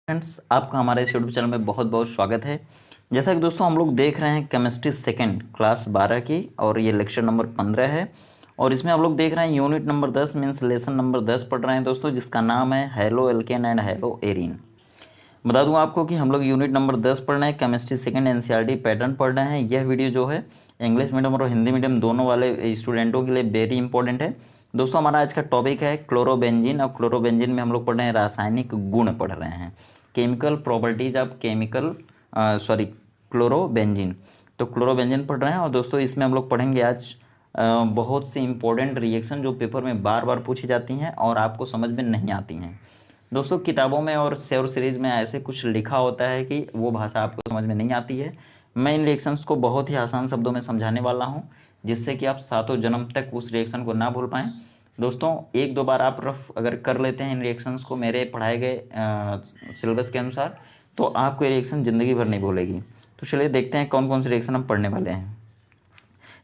Friends, आपका हमारे इस यूट्यूब चैनल में बहुत बहुत स्वागत है। जैसा कि दोस्तों हम लोग देख रहे हैं केमिस्ट्री सेकंड क्लास 12 की, और ये लेक्चर नंबर 15 है। और इसमें हम लोग देख रहे हैं unit number 10 means lesson number 10 पढ़ रहे हैं दोस्तों, जिसका नाम है halo alkane and hello arene. बता दूं आपको कि हम लोग यूनिट नंबर 10 पढ़ रहे हैं, केमिस्ट्री सेकंड एनसीईआरटी पैटर्न पढ़ रहे हैं। यह वीडियो जो है इंग्लिश मीडियम और हिंदी मीडियम दोनों वाले स्टूडेंटों के लिए वेरी इंपॉर्टेंट है। दोस्तों हमारा आज का टॉपिक है क्लोरोबेंजीन, और क्लोरोबेंजीन में हम लोग पढ़ रहे हैं रासायनिक गुण पढ़ रहे हैं, केमिकल प्रॉपर्टीज ऑफ क्लोरोबेंजीन। तो क्लोरोबेंजीन पढ़ रहे हैं, और दोस्तों इसमें हम लोग पढ़ेंगे आज बहुत सी इंपॉर्टेंट रिएक्शन जो पेपर में बार बार पूछी जाती हैं और आपको समझ में नहीं आती हैं। दोस्तों किताबों में और सेवर सीरीज़ में ऐसे कुछ लिखा होता है कि वो भाषा आपको समझ में नहीं आती है। मैं इन रिएक्शंस को बहुत ही आसान शब्दों में समझाने वाला हूँ, जिससे कि आप सातों जन्म तक उस रिएक्शन को ना भूल पाएँ। दोस्तों एक दो बार आप रफ अगर कर लेते हैं इन रिएक्शंस को मेरे पढ़ाए गए सिलेबस के अनुसार, तो आपको ये रिएक्शन ज़िंदगी भर नहीं भूलेगी। तो चलिए देखते हैं कौन कौन से रिएक्शन हम पढ़ने वाले हैं।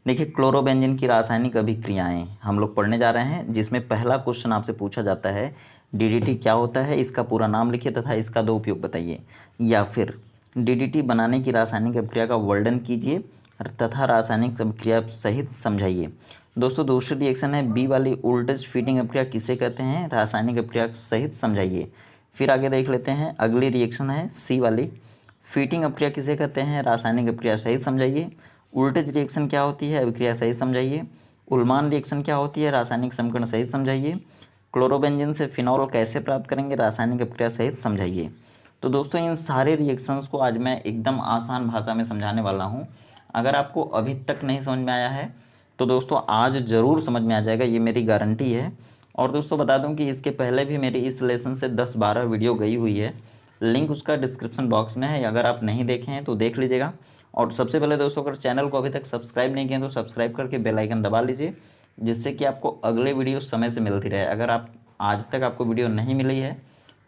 देखिए, क्लोरोबेंजीन की रासायनिक अभिक्रियाएं हम लोग पढ़ने जा रहे हैं, जिसमें पहला क्वेश्चन आपसे पूछा जाता है डीडीटी क्या होता है, इसका पूरा नाम लिखिए तथा इसका दो उपयोग बताइए। या फिर डीडीटी बनाने की रासायनिक अभिक्रिया का वर्णन कीजिए तथा रासायनिक अभिक्रिया सहित समझाइए। दोस्तों दूसरी रिएक्शन है बी वाली, वोल्टेज फीडिंग अभिक्रिया किसे कहते हैं, रासायनिक अभिक्रिया सहित समझाइए। फिर आगे देख लेते हैं, अगली रिएक्शन है सी वाली, फीटिंग अभिक्रिया किसे कहते हैं, रासायनिक अभिक्रिया सहित समझाइए। उल्टेज रिएक्शन क्या होती है, अभिक्रिया सहित समझाइए। उल्मान रिएक्शन क्या होती है, रासायनिक समीकरण सहित समझाइए। क्लोरोबेंजीन से फिनॉल कैसे प्राप्त करेंगे, रासायनिक अभिक्रिया सहित समझाइए। तो दोस्तों इन सारे रिएक्शंस को आज मैं एकदम आसान भाषा में समझाने वाला हूँ। अगर आपको अभी तक नहीं समझ में आया है तो दोस्तों आज ज़रूर समझ में आ जाएगा, ये मेरी गारंटी है। और दोस्तों बता दूं कि इसके पहले भी मेरी इस लेसन से 10-12 वीडियो गई हुई है, लिंक उसका डिस्क्रिप्शन बॉक्स में है, अगर आप नहीं देखे हैं तो देख लीजिएगा। और सबसे पहले दोस्तों अगर चैनल को अभी तक सब्सक्राइब नहीं किए तो सब्सक्राइब करके बेल आइकन दबा लीजिए, जिससे कि आपको अगले वीडियो समय से मिलती रहे। अगर आप आज तक आपको वीडियो नहीं मिली है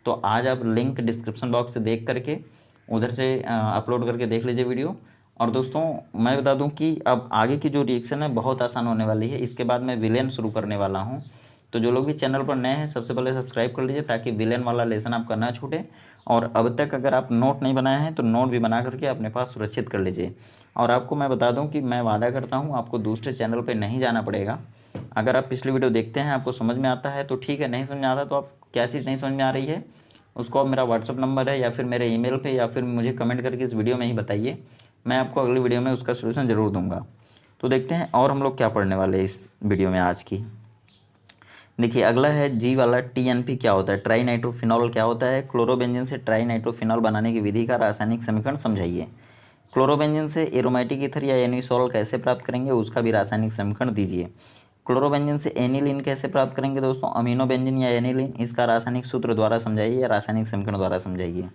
तो आज आप लिंक डिस्क्रिप्शन बॉक्स से देख करके उधर से अपलोड करके देख लीजिए वीडियो। और दोस्तों मैं बता दूं कि अब आगे की जो रिएक्शन है बहुत आसान होने वाली है। इसके बाद मैं विलेन शुरू करने वाला हूं, तो जो लोग भी चैनल पर नए हैं सबसे पहले सब्सक्राइब कर लीजिए ताकि विलेन वाला लेसन आपका ना छूटे। और अब तक अगर आप नोट नहीं बनाए हैं तो नोट भी बना करके अपने पास सुरक्षित कर लीजिए। और आपको मैं बता दूं कि मैं वादा करता हूं आपको दूसरे चैनल पर नहीं जाना पड़ेगा। अगर आप पिछली वीडियो देखते हैं आपको समझ में आता है तो ठीक है, नहीं समझ में आता तो आप क्या चीज़ नहीं समझ में आ रही है उसको आप मेरा व्हाट्सअप नंबर है या फिर मेरे ईमेल पे या फिर मुझे कमेंट करके इस वीडियो में ही बताइए, मैं आपको अगली वीडियो में उसका सलूशन ज़रूर दूंगा। तो देखते हैं और हम लोग क्या पढ़ने वाले हैं इस वीडियो में आज की। देखिए अगला है जी वाला, टीएनपी क्या होता है, ट्राई नाइट्रोफिनॉल क्या होता है, क्लोरोबेंजीन से ट्राई नाइट्रोफिनॉल बनाने की विधि का रासायनिक समीकरण समझाइए। क्लोरोबेंजीन से एरोमेटिक ईथर या एनिसोल कैसे प्राप्त करेंगे, उसका भी रासायनिक समीकरण दीजिए। क्लोरोबेंजीन से एनिलीन कैसे प्राप्त करेंगे दोस्तों, अमीनो बेंजीन या एनिलीन, इसका रासायनिक सूत्र द्वारा समझाइए या रासायनिक समीकरण द्वारा समझाइए।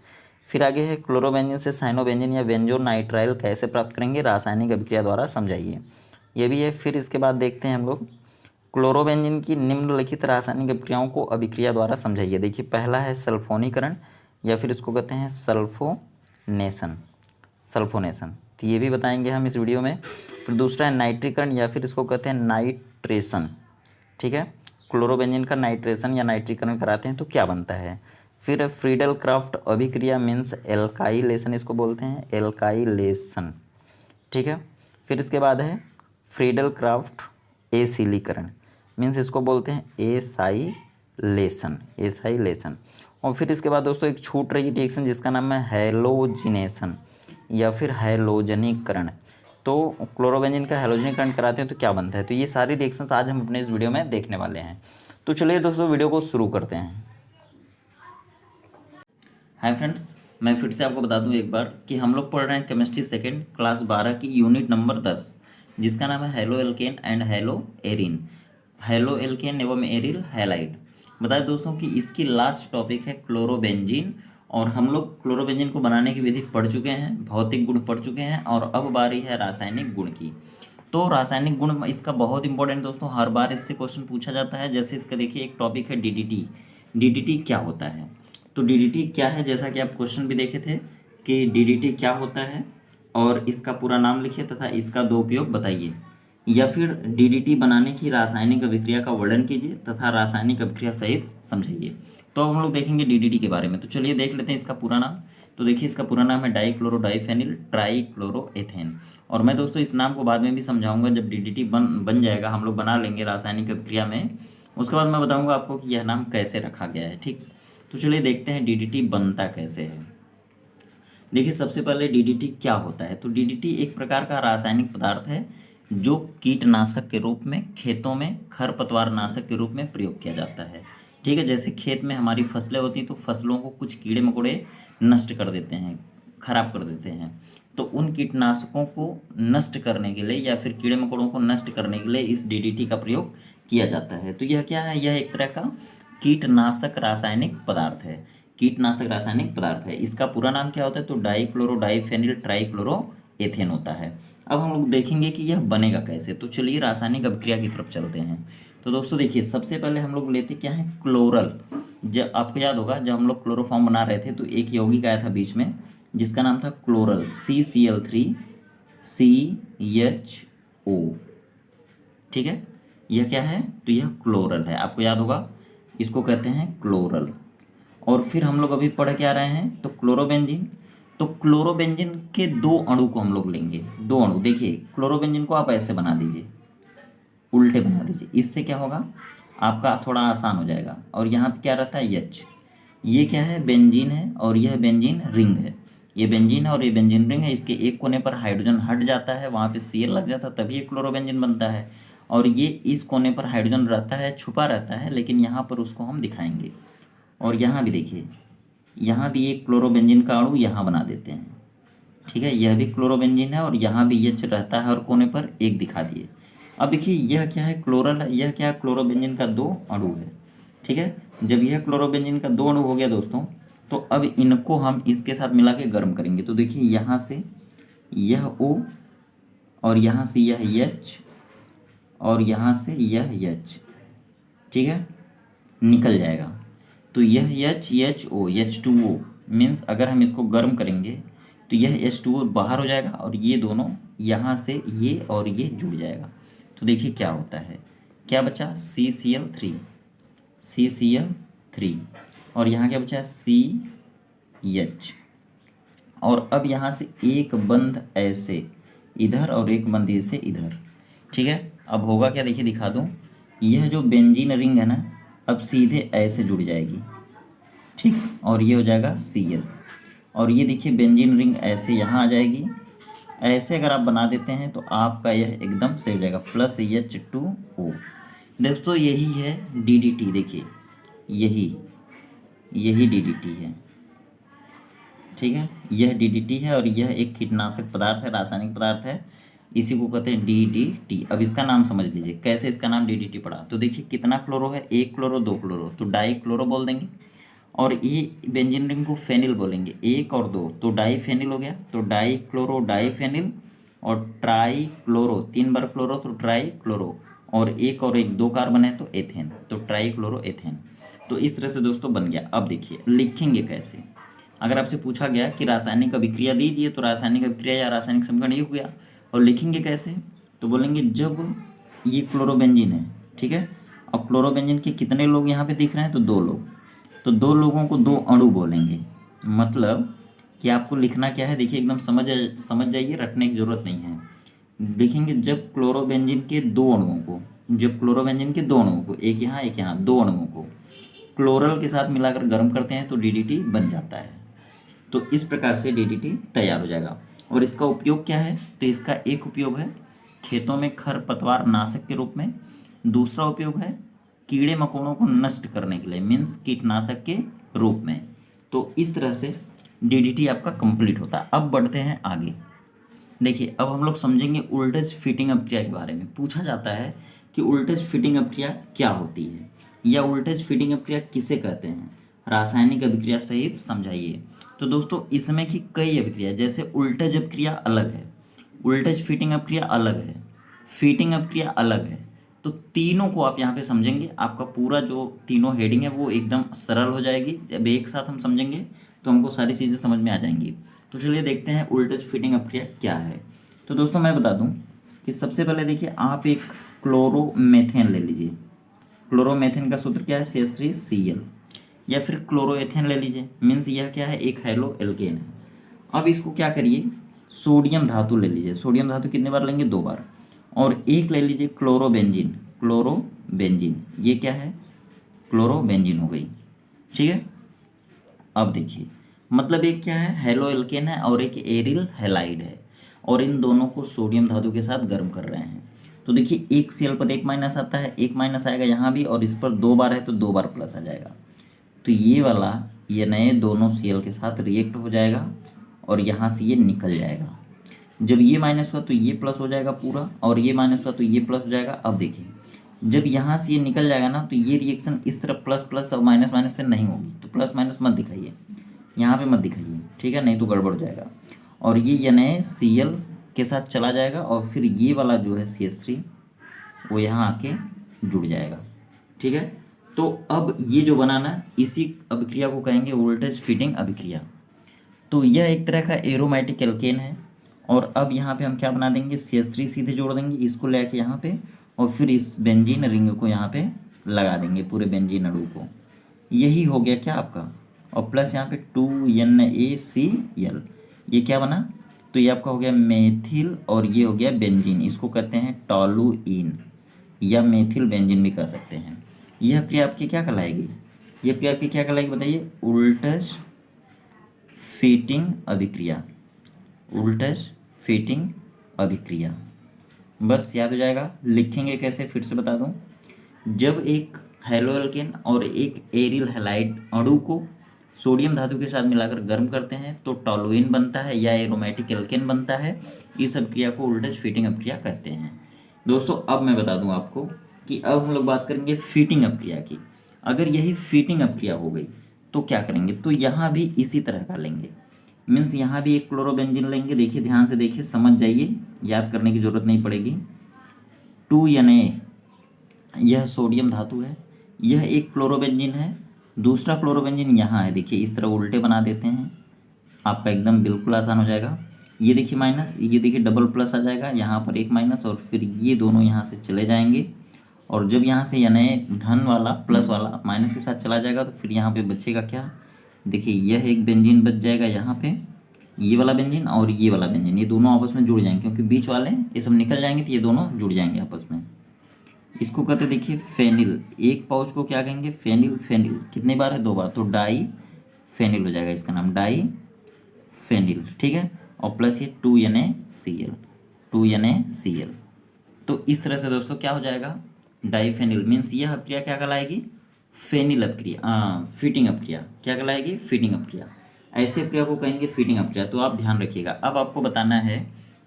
फिर आगे है क्लोरोबेंजीन से साइनोबेंजीन या बेंजोनाइट्राइल कैसे प्राप्त करेंगे, रासायनिक अभिक्रिया द्वारा समझाइए। ये भी है। फिर इसके बाद देखते हैं हम लोग क्लोरोबेंजीन की निम्नलिखित रासायनिक अभिक्रियाओं को अभिक्रिया द्वारा समझाइए। देखिए पहला है सल्फोनीकरण या फिर इसको कहते हैं सल्फोनेशन, तो ये भी बताएंगे हम इस वीडियो में। फिर दूसरा है नाइट्रीकरण या फिर इसको कहते हैं नाइट्रेशन। ठीक है, क्लोरोबेंजीन का नाइट्रेशन या नाइट्रीकरण कराते हैं तो क्या बनता है। फिर फ्रीडल क्राफ्ट अभिक्रिया मीन्स एल्काइलेशन, इसको बोलते हैं एल्काइलेशन। ठीक है, फिर इसके बाद है फ्रीडल क्राफ्ट एसिलीकरण मीन्स इसको बोलते हैं एसाइलेशन। और फिर इसके बाद दोस्तों एक छूट रही रिएक्शन जिसका नाम है हैलोजिनेशन या फिर हैलोजनीकरण। तो क्लोरोबेंजीन का हैलोजनीकरण कराते हैं तो क्या बनता है। तो ये सारी रिएक्शंस आज हम अपने इस वीडियो में देखने वाले हैं। तो चलिए दोस्तों वीडियो को शुरू करते हैं। हाय फ्रेंड्स, मैं फिर से आपको बता दूं एक बार कि हम लोग पढ़ रहे हैं केमिस्ट्री सेकेंड क्लास 12 की यूनिट नंबर 10, जिसका नाम है halo alkane and hello Erin, halo alkane एवं एरिल हैलाइड। बताए दोस्तों कि इसकी लास्ट टॉपिक है क्लोरोबेंजीन, और हम लोग क्लोरोबेंजीन को बनाने की विधि पढ़ चुके हैं, भौतिक गुण पढ़ चुके हैं, और अब बारी है रासायनिक गुण की। तो रासायनिक गुण इसका बहुत इंपॉर्टेंट दोस्तों, हर बार इससे क्वेश्चन पूछा जाता है। जैसे इसका देखिए एक टॉपिक है डीडीटी, डीडीटी क्या होता है। तो डीडीटी क्या है, जैसा कि आप क्वेश्चन भी देखे थे कि डीडीटी क्या होता है और इसका पूरा नाम लिखिए तथा इसका दो उपयोग बताइए। या फिर डीडीटी बनाने की रासायनिक अभिक्रिया का वर्णन कीजिए तथा रासायनिक अभिक्रिया सहित समझाइए। तो अब हम लोग देखेंगे डीडीटी के बारे में। तो चलिए देख लेते हैं इसका पूरा नाम। तो देखिए इसका पूरा नाम है डाइक्लोरोडाइफेनिल ट्राइक्लोरोएथेन। और मैं दोस्तों इस नाम को बाद में भी समझाऊंगा, जब डीडीटी बन जाएगा, हम लोग बना लेंगे रासायनिक अभिक्रिया में, उसके बाद मैं बताऊंगा आपको कि यह नाम कैसे रखा गया है। ठीक, तो चलिए देखते हैं डीडीटी बनता कैसे है। देखिए सबसे पहले डीडीटी क्या होता है। तो डीडीटी एक प्रकार का रासायनिक पदार्थ है जो कीटनाशक के रूप में खेतों में खरपतवार नाशक के रूप में प्रयोग किया जाता है। ठीक है, जैसे खेत में हमारी फसलें होती हैं तो फसलों को कुछ कीड़े मकोड़े नष्ट कर देते हैं, खराब कर देते हैं। तो उन कीटनाशकों को नष्ट करने के लिए या फिर कीड़े मकोड़ों को नष्ट करने के लिए इस डीडीटी का प्रयोग किया जाता है। तो यह क्या है, यह एक तरह का कीटनाशक रासायनिक पदार्थ है। कीटनाशक रासायनिक पदार्थ है। इसका पूरा नाम क्या होता है, तो डाइक्लोरोडाइफेनिल ट्राइक्लोरोएथेन होता है। अब हम लोग देखेंगे कि यह बनेगा कैसे। तो चलिए रासायनिक अभिक्रिया की तरफ चलते हैं। तो दोस्तों देखिए सबसे पहले हम लोग लेते क्या है, क्लोरल। जब आपको याद होगा जब हम लोग क्लोरोफॉर्म बना रहे थे तो एक यौगिक आया था बीच में जिसका नाम था क्लोरल, CCl3CHO। ठीक है, यह क्या है, तो यह क्लोरल है, आपको याद होगा, इसको कहते हैं क्लोरल। और फिर हम लोग अभी पढ़ क्या रहे हैं, तो क्लोरोबेंजीन। तो क्लोरोबेंजीन के दो अणु को हम लोग लेंगे, दो अणु। देखिए क्लोरोबेंजीन को आप ऐसे बना दीजिए, उल्टे बना दीजिए, इससे क्या होगा, आपका थोड़ा आसान हो जाएगा। और यहाँ पे क्या रहता है, एच। ये क्या है, बेंजीन है और यह बेंजीन रिंग है। ये बेंजीन है और ये बेंजीन रिंग है। इसके एक कोने पर हाइड्रोजन हट जाता है, वहाँ पे Cl लग जाता है, तभी ये क्लोरोबेंजीन बनता है। और ये इस कोने पर हाइड्रोजन रहता है, छुपा रहता है, लेकिन यहाँ पर उसको हम दिखाएंगे। और यहाँ भी देखिए, यहाँ भी एक क्लोरोबेंजीन का अणु यहाँ बना देते हैं। ठीक है, यह भी क्लोरोबेंजीन है और यहाँ भी एच रहता है, हर कोने पर एक दिखा दिए। अब देखिए यह क्या है, क्लोरल है, यह क्या है, क्लोरोबेंजीन का दो अणु है। ठीक है, जब यह क्लोरोबेंजीन का दो अणु हो गया दोस्तों, तो अब इनको हम इसके साथ मिला के गर्म करेंगे। तो देखिए यहाँ से यह O और यहाँ से यह H और यहाँ से यह H, ठीक है, निकल जाएगा। तो यह HHO H2O मीन्स अगर हम इसको गर्म करेंगे तो यह H2O बाहर हो जाएगा और ये दोनों यहाँ से ये और ये जुड़ जाएगा। तो देखिए क्या होता है, क्या बचा, CCl3 और यहाँ क्या बचा, CH। और अब यहाँ से एक बंध ऐसे इधर और एक बंध ऐसे इधर। ठीक है, अब होगा क्या, देखिए दिखा दूँ, यह जो बेंजीन रिंग है ना, अब सीधे ऐसे जुड़ जाएगी। ठीक, और ये हो जाएगा Cl। और ये देखिए बेंजीन रिंग ऐसे यहाँ आ जाएगी। ऐसे अगर आप बना देते हैं तो आपका यह एकदम से हो जाएगा +H2O। दोस्तों यही है DDT। देखिए यही DDT है। ठीक है, यह DDT है और यह एक कीटनाशक पदार्थ है, रासायनिक पदार्थ है, इसी को कहते हैं DDT। अब इसका नाम समझ लीजिए कैसे इसका नाम DDT पड़ा। तो देखिए कितना क्लोरो है, एक क्लोरो दो क्लोरो, तो डाई क्लोरो बोल देंगे। और ये बेंजीन रिंग को फेनिल बोलेंगे, एक और दो, तो डाई फेनिल हो गया। तो डाई क्लोरो डाई फेनिल और ट्राई क्लोरो, तीन बार क्लोरो तो ट्राई क्लोरो, और एक दो कार्बन है तो एथेन, तो ट्राई क्लोरो एथेन। तो इस तरह से दोस्तों बन गया। अब देखिए लिखेंगे कैसे। अगर आपसे पूछा गया कि रासायनिक अभिक्रिया दीजिए, तो रासायनिक अभिक्रिया या रासायनिक समीकरण ये हो गया। और लिखेंगे कैसे, तो बोलेंगे जब ये क्लोरोबेंजीन है, ठीक है, और क्लोरोबेंजीन के कितने लोग यहाँ पे दिख रहे हैं, तो दो लोग, तो दो लोगों को दो अणु बोलेंगे। मतलब कि आपको लिखना क्या है, देखिए एकदम समझ जाइए, रटने की जरूरत नहीं है। देखेंगे जब क्लोरोबेंजीन के दो अणुओं को, जब क्लोरोबेंजीन के दो अणुओं को, एक यहाँ दो अणुओं को क्लोरल के साथ मिलाकर गर्म करते हैं तो DDT बन जाता है। तो इस प्रकार से DDT तैयार हो जाएगा। और इसका उपयोग क्या है, तो इसका एक उपयोग है खेतों में खरपतवार नाशक के रूप में, दूसरा उपयोग है कीड़े मकोड़ों को नष्ट करने के लिए, मीन्स कीटनाशक के रूप में। तो इस तरह से DDT आपका कंप्लीट होता है। अब बढ़ते हैं आगे। देखिए अब हम लोग समझेंगे उल्टेज फिटिंग अभिक्रिया के बारे में। पूछा जाता है कि उल्टेज फिटिंग अभिक्रिया क्या होती है या उल्टेज फिटिंग अभिक्रिया किसे कहते हैं, रासायनिक अभिक्रिया सहित समझाइए। तो दोस्तों इसमें की कई अभिक्रिया, जैसे उल्टेज अभिक्रिया अलग है, उल्टेज फिटिंग अभिक्रिया अलग है, फिटिंग अभिक्रिया अलग है। तो तीनों को आप यहाँ पे समझेंगे, आपका पूरा जो तीनों हेडिंग है वो एकदम सरल हो जाएगी। जब एक साथ हम समझेंगे तो हमको सारी चीज़ें समझ में आ जाएंगी। तो चलिए देखते हैं उल्टेज फिटिंग अभिक्रिया क्या है। तो दोस्तों मैं बता दूं कि सबसे पहले देखिए आप एक क्लोरोमेथेन ले लीजिए। क्लोरोमेथेन का सूत्र क्या है, CH3Cl। या फिर क्लोरोएथेन ले लीजिए, मीन्स यह क्या है, एक हेलो एल्केन है। अब इसको क्या करिए, सोडियम धातु ले लीजिए। सोडियम धातु कितने बार लेंगे, 2 बार। और एक ले लीजिए क्लोरोबेंजीन। क्लोरोबेंजीन ये क्या है, क्लोरोबेंजीन हो गई, ठीक है। अब देखिए, मतलब एक क्या है, हेलो एल्केन है और एक एरिल हैलाइड है, और इन दोनों को सोडियम धातु के साथ गर्म कर रहे हैं। तो देखिए एक Cl पर एक माइनस आता है, एक माइनस आएगा यहाँ भी, और इस पर 2 बार है तो 2 बार प्लस आ जाएगा। तो ये वाला, ये नए दोनों Cl के साथ रिएक्ट हो जाएगा और यहाँ से ये निकल जाएगा। जब ये माइनस हुआ तो ये प्लस हो जाएगा पूरा, और ये माइनस हुआ तो ये प्लस हो जाएगा। अब देखिए जब यहाँ से ये निकल जाएगा ना, तो ये रिएक्शन इस तरफ प्लस प्लस और माइनस माइनस से नहीं होगी, तो प्लस माइनस मत दिखाइए, यहाँ पे मत दिखाइए, ठीक है, नहीं तो गड़बड़ हो जाएगा। और ये नए Cl के साथ चला जाएगा, और फिर ये वाला जो है CH3 वो यहाँ आके जुड़ जाएगा, ठीक है। तो अब ये जो बनाना, इसी अभिक्रिया को कहेंगे वोल्टेज फीडिंग अभिक्रिया। तो यह एक तरह का एरोमेटिक एल्केन है। और अब यहाँ पे हम क्या बना देंगे, CH3 सीधे जोड़ देंगे, इसको लेके यहाँ पे, और फिर इस बेंजीन रिंग को यहाँ पे लगा देंगे, पूरे बेंजीन अणु को। यही हो गया क्या आपका, और प्लस यहाँ पे 2NaCl, ये क्या बना, तो ये आपका हो गया मेथिल, और ये हो गया बेंजीन। इसको कहते हैं टॉलुइन, या मेथिल बेंजीन भी कह सकते हैं। यह क्रिया आपकी क्या कहलाएगी, यह क्रिया आपकी क्या कहलाएगी बताइए, उल्टज फीटिंग अभिक्रिया। उल्टज फीटिंग अभिक्रिया, बस याद हो जाएगा। लिखेंगे कैसे, फिर से बता दूं। जब एक हेलो एल्केन और एक एरिल हैलाइड अणु को सोडियम धातु के साथ मिलाकर गर्म करते हैं तो टॉलुइन बनता है या एरोमेटिक एल्केन बनता है। इस अभिक्रिया को उल्टज फीटिंग अभिक्रिया कहते हैं। दोस्तों अब मैं बता दूं आपको कि अब हम लोग बात करेंगे फीटिंग अभिक्रिया की। अगर यही फीटिंग अभिक्रिया हो गई तो क्या करेंगे, तो यहाँ भी इसी तरह का लेंगे, मीन्स यहाँ भी एक क्लोरोबेंजीन लेंगे। देखिए ध्यान से देखिए, समझ जाइए, याद करने की जरूरत नहीं पड़ेगी। 2Na यह सोडियम धातु है, यह एक क्लोरोबेंजीन है, दूसरा क्लोरोबेंजीन यहाँ है। देखिए इस तरह उल्टे बना देते हैं, आपका एकदम बिल्कुल आसान हो जाएगा। ये देखिए माइनस, ये देखिए डबल प्लस आ जाएगा, यहाँ पर एक माइनस, और फिर ये दोनों यहाँ से चले जाएंगे। और जब यहाँ से यानी धन वाला प्लस वाला माइनस के साथ चला जाएगा तो फिर यहाँ पे बचेगा क्या, देखिए यह एक बेंजीन बच जाएगा यहाँ पे, ये वाला बेंजीन और ये वाला बेंजीन, ये दोनों आपस में जुड़ जाएंगे, क्योंकि बीच वाले ये सब निकल जाएंगे तो ये दोनों जुड़ जाएंगे आपस में। इसको कहते देखिए फेनिल। एक पाउच को क्या कहेंगे, फेनिल। फेनिल कितने बार है, 2 बार, तो डाई फेनिल हो जाएगा, इसका नाम डाई फेनिल, ठीक है। और प्लस ये 2NaCl, 2NaCl। तो इस तरह से दोस्तों क्या हो जाएगा, डाईफेनिल। मीन्स यह अभिक्रिया क्या कहलाएगी, फेनिल अभिक्रिया, फीटिंग अभिक्रिया। क्या कहलाएगी, फीटिंग अभिक्रिया। ऐसे अभिक्रिया को कहेंगे फीटिंग अभिक्रिया। तो आप ध्यान रखिएगा। अब आपको बताना है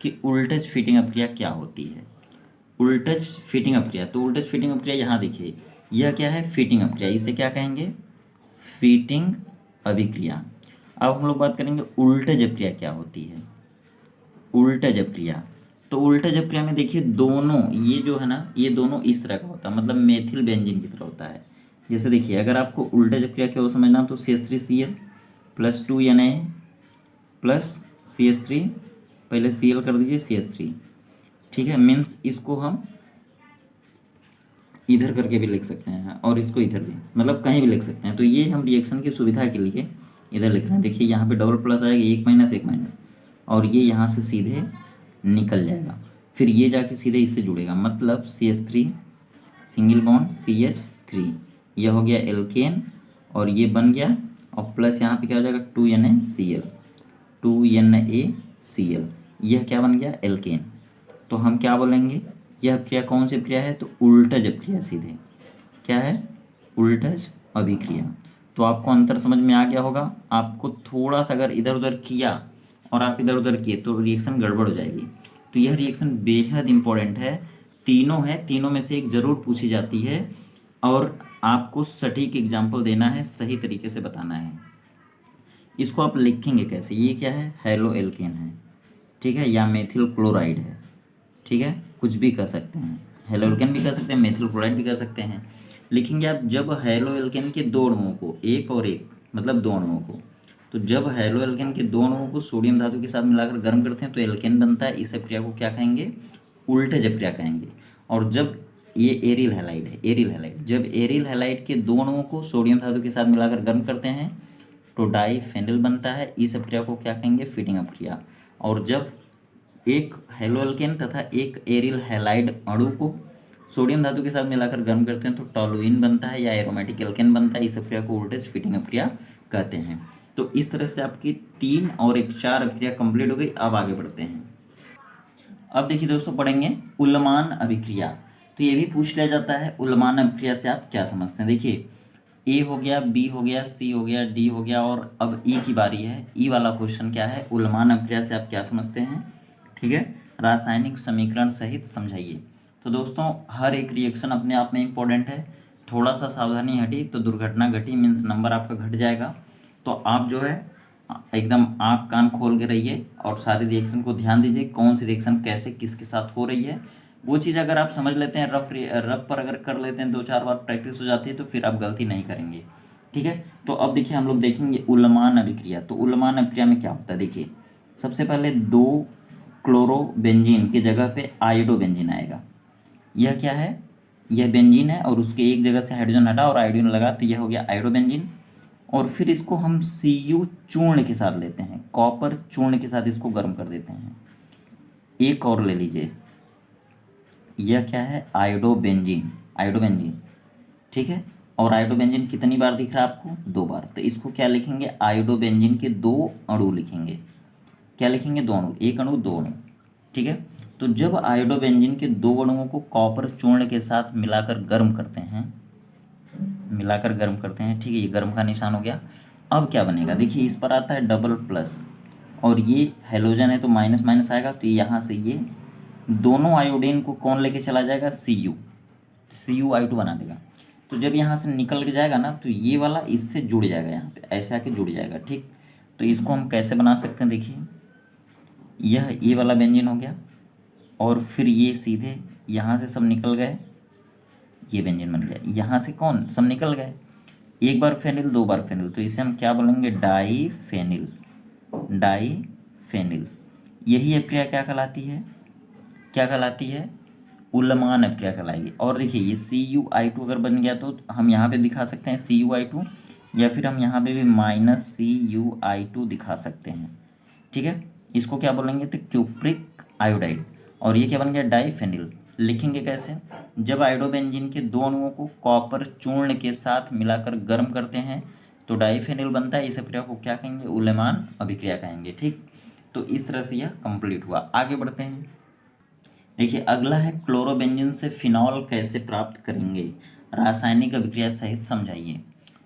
कि उल्टज फीटिंग अभिक्रिया क्या होती है। उल्टज फीटिंग अभिक्रिया, तो उल्टज फीटिंग अभिक्रिया यहाँ देखिए, यह क्या है, फीटिंग अभिक्रिया। इसे क्या कहेंगे, फीटिंग अभिक्रिया। अब हम लोग बात करेंगे उल्टज अभिक्रिया क्या होती है। उल्टज अभिक्रिया, तो उल्टज अभिक्रिया में देखिए दोनों, ये जो है ना, ये दोनों इस तरह का होता है, मतलब मेथिल बेंजीन की तरह होता है। जैसे देखिए अगर आपको उल्टज अभिक्रिया क्या हो समझना, तो CH3Cl plus 2Na plus CH3, पहले Cl कर दीजिए CH3, ठीक है। मीन्स इसको हम इधर करके भी लिख सकते हैं और इसको इधर भी, मतलब कहीं भी लिख सकते हैं। तो ये हम रिएक्शन की सुविधा के लिए इधर लिख रहे हैं। देखिए यहाँ पे डबल प्लस आएगा, एक माइनस एक माइनस, और ये यहाँ से सीधे निकल जाएगा, फिर ये जाके सीधे इससे जुड़ेगा, मतलब CH3 सिंगल बॉन्ड CH3, यह हो गया एल्केन, और ये बन गया, और प्लस यहाँ पे क्या हो जाएगा 2NaCl, 2NaCl, यह क्या बन गया, एल्केन। तो हम क्या बोलेंगे, यह अभिक्रिया कौन सी अभिक्रिया है, तो उल्टज अभिक्रिया। सीधे क्या है, उल्टज अभिक्रिया। तो आपको अंतर समझ में आ गया होगा। आपको थोड़ा सा अगर इधर उधर किया और आप इधर उधर किए तो रिएक्शन गड़बड़ हो जाएगी। तो यह रिएक्शन बेहद इंपॉर्टेंट है, तीनों है, तीनों में से एक जरूर पूछी जाती है, और आपको सटीक एग्जाम्पल देना है, सही तरीके से बताना है। इसको आप लिखेंगे कैसे, ये क्या है, हेलो एल्केन है, ठीक है, या मेथिल क्लोराइड है, ठीक है, कुछ भी कह सकते हैं, हेलो एल्केन भी कह सकते हैं, मेथिल क्लोराइड भी कह सकते हैं। लिखेंगे आप जब हेलो एल्केन के 2 अणुओं को, एक और एक मतलब 2 अणुओं को, तो जब हेलो एल्केन के 2 अणुओं को सोडियम धातु के साथ मिलाकर गर्म करते हैं तो एल्केन बनता है। इस अभिक्रिया को क्या कहेंगे, उल्टज अभिक्रिया कहेंगे। और जब ये एरिल हैलाइड है, एरिल हैलाइड। जब एरिल हैलाइड के दो अणुओं को सोडियम धातु के साथ मिलाकर गर्म करते हैं तो डाइफेनिल बनता है। इस अभिक्रिया को क्या कहेंगे? फीडिंग अभिक्रिया। और जब एक हेलोअल्केन तथा एक एरिल हैलाइड अणु को सोडियम धातु के साथ मिलाकर गर्म करते हैं तो टॉलुइन बनता है या एरोमेटिक एल्केन बनता है। इस अभिक्रिया को वोल्टेज फीडिंग अभिक्रिया कहते हैं। तो इस तरह से आपकी 3 और एक 4 अभिक्रिया कंप्लीट हो गई। अब आगे बढ़ते हैं। अब देखिए दोस्तों, पढ़ेंगे उल्लमान अभिक्रिया। तो ये भी पूछ लिया जाता है, उल्लमान अभिक्रिया से आप क्या समझते हैं। देखिए, ए हो गया, बी हो गया, सी हो गया, डी हो गया, और अब ई की बारी है। ई वाला क्वेश्चन क्या है? उल्लमान अभिक्रिया से आप क्या समझते हैं? ठीक है, रासायनिक समीकरण सहित समझाइए। तो दोस्तों, हर एक रिएक्शन अपने आप में इम्पोर्टेंट है। थोड़ा सा सावधानी हटी तो दुर्घटना घटी, मीन्स नंबर आपका घट जाएगा। तो आप जो है एकदम आँख कान खोल के रहिए और सारे रिएक्शन को ध्यान दीजिए, कौन सी रिएक्शन कैसे किसके साथ हो रही है। वो चीज़ अगर आप समझ लेते हैं, रफ पर अगर कर लेते हैं, 2-4 बार प्रैक्टिस हो जाती है, तो फिर आप गलती नहीं करेंगे। ठीक है, तो अब देखिए हम लोग देखेंगे उल्लमान अभिक्रिया। तो उल्लमान अभिक्रिया में क्या होता है? देखिए, सबसे पहले 2 क्लोरोबेंजीन की जगह पे आयोडोबेंजीन आएगा। यह क्या है? यह बेंजीन है और उसके एक जगह से हाइड्रोजन हटा और आयोडीन लगा, तो यह हो गया आयोडोबेंजीन। और फिर इसको हम Cu चूर्ण के साथ लेते हैं, कॉपर चूर्ण के साथ इसको गर्म कर देते हैं। एक और ले लीजिए, यह क्या है? Iodobenzene, iodobenzene. ठीक है, और आयोडोबेंजीन कितनी बार दिख रहा है आपको? 2 बार। तो इसको क्या लिखेंगे? आयोडोबेंजीन के 2 अणु लिखेंगे। क्या लिखेंगे? 2 अणु, एक अणु 2 अणु। ठीक है, तो जब आयोडोबेंजीन के 2 अणुओं को कॉपर चूर्ण के साथ मिलाकर गर्म करते हैं, ठीक है, ये गर्म का निशान हो गया। अब क्या बनेगा? देखिए, इस पर आता है डबल प्लस और ये हेलोजन है तो माइनस माइनस आएगा, तो यहाँ से ये दोनों आयोडीन को कौन लेके चला जाएगा? Cu बना देगा। तो जब यहाँ से निकल के जाएगा ना, तो ये वाला इससे जुड़ जाएगा, यहाँ पे ऐसे आके जुड़ जाएगा। ठीक, तो इसको हम कैसे बना सकते हैं? देखिए, यह ये वाला बेंजीन हो गया और फिर ये सीधे यहाँ से सब निकल गए, ये बेंजीन बन गया। यहाँ से कौन सब निकल गए? एक बार फेनिल, 2 बार फेनिल, तो इसे हम क्या बोलेंगे? Diphenyl, diphenyl. यही अभिक्रिया क्या कहलाती है? क्या कहलाती है? उल्लमान अभिक्रिया कहलाएगी। और देखिए, ये Cu अगर बन गया तो हम यहाँ पे दिखा सकते हैं Cu, या फिर हम यहाँ पे भी -Cu दिखा सकते हैं। ठीक है, इसको क्या बोलेंगे? तो क्यूप्रिक आयोडाइड। और ये क्या बन गया? डाईफेनिल। लिखेंगे कैसे? जब आयोडोबेंजीन के 2 अणुओं को कॉपर चूर्ण के साथ मिलाकर गर्म करते हैं तो डाईफेनिल बनता है। इस अभिक्रिया को क्या कहेंगे? उल्लमान अभिक्रिया कहेंगे। ठीक, तो इस तरह से यह कंप्लीट हुआ। आगे बढ़ते हैं। देखिए, अगला है क्लोरोबेंजीन से फिनॉल कैसे प्राप्त करेंगे? रासायनिक अभिक्रिया सहित समझाइए।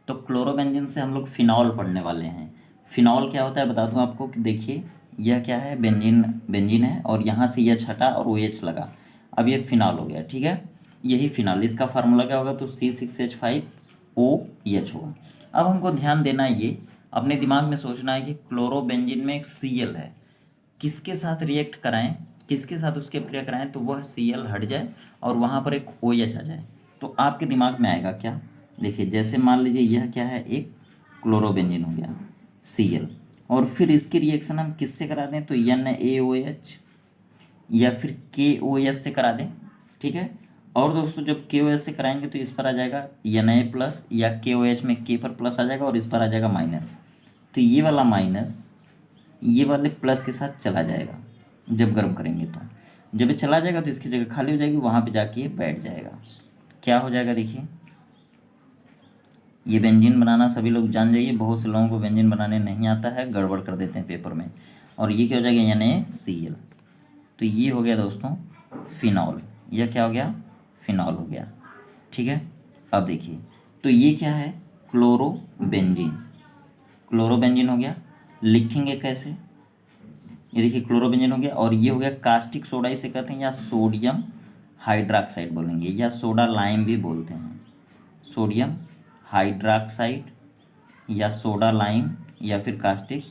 तो क्लोरोबेंजीन से हम लोग फिनॉल पढ़ने वाले हैं। फिनॉल क्या होता है बता दूं आपको कि देखिए, यह क्या है? बेंजीन है और यहाँ से यह छटा और OH लगा, अब ये फिनॉल हो गया। ठीक है, यही फिनॉल, इसका फार्मूला क्या होगा? तो C6H5OH होगा। अब हमको ध्यान देना है, ये अपने दिमाग में सोचना है कि क्लोरोबेंजीन में एक Cl है, किसके साथ रिएक्ट कराएं, किसके साथ उसकी अभिक्रिया कराएं तो वह Cl हट जाए और वहाँ पर एक OH आ जाए। तो आपके दिमाग में आएगा क्या? देखिए, जैसे मान लीजिए यह क्या है? एक क्लोरोबेंजीन हो गया Cl, और फिर इसकी रिएक्शन हम किससे करा दें? तो NaOH या फिर KOH से करा दें। ठीक है, और दोस्तों जब KOH से कराएंगे तो इस पर आ जाएगा Na प्लस, या KOH में K पर प्लस आ जाएगा और इस पर आ जाएगा माइनस। तो ये वाला माइनस ये वाले प्लस के साथ चला जाएगा जब गर्म करेंगे। तो जब ये चला जाएगा तो इसकी जगह खाली हो जाएगी, वहाँ पे जाके ये बैठ जाएगा। क्या हो जाएगा? देखिए, ये बेंजीन बनाना सभी लोग जान जाइए, बहुत से लोगों को बेंजीन बनाने नहीं आता है, गड़बड़ कर देते हैं पेपर में। और ये क्या हो जाएगा? NaCl। तो ये हो गया दोस्तों फिनॉल। यह क्या हो गया? फिनॉल हो गया। ठीक है, अब देखिए, तो ये क्या है? क्लोरोबेंजीन, क्लोरोबेंजीन हो गया। लिखेंगे कैसे? ये देखिए, क्लोरोबेंजीन हो गया और ये हो गया कास्टिक सोडा इसे कहते हैं, या सोडियम हाइड्रॉक्साइड बोलेंगे, या सोडा लाइम भी बोलते हैं। सोडियम हाइड्रॉक्साइड या सोडा लाइम या फिर कास्टिक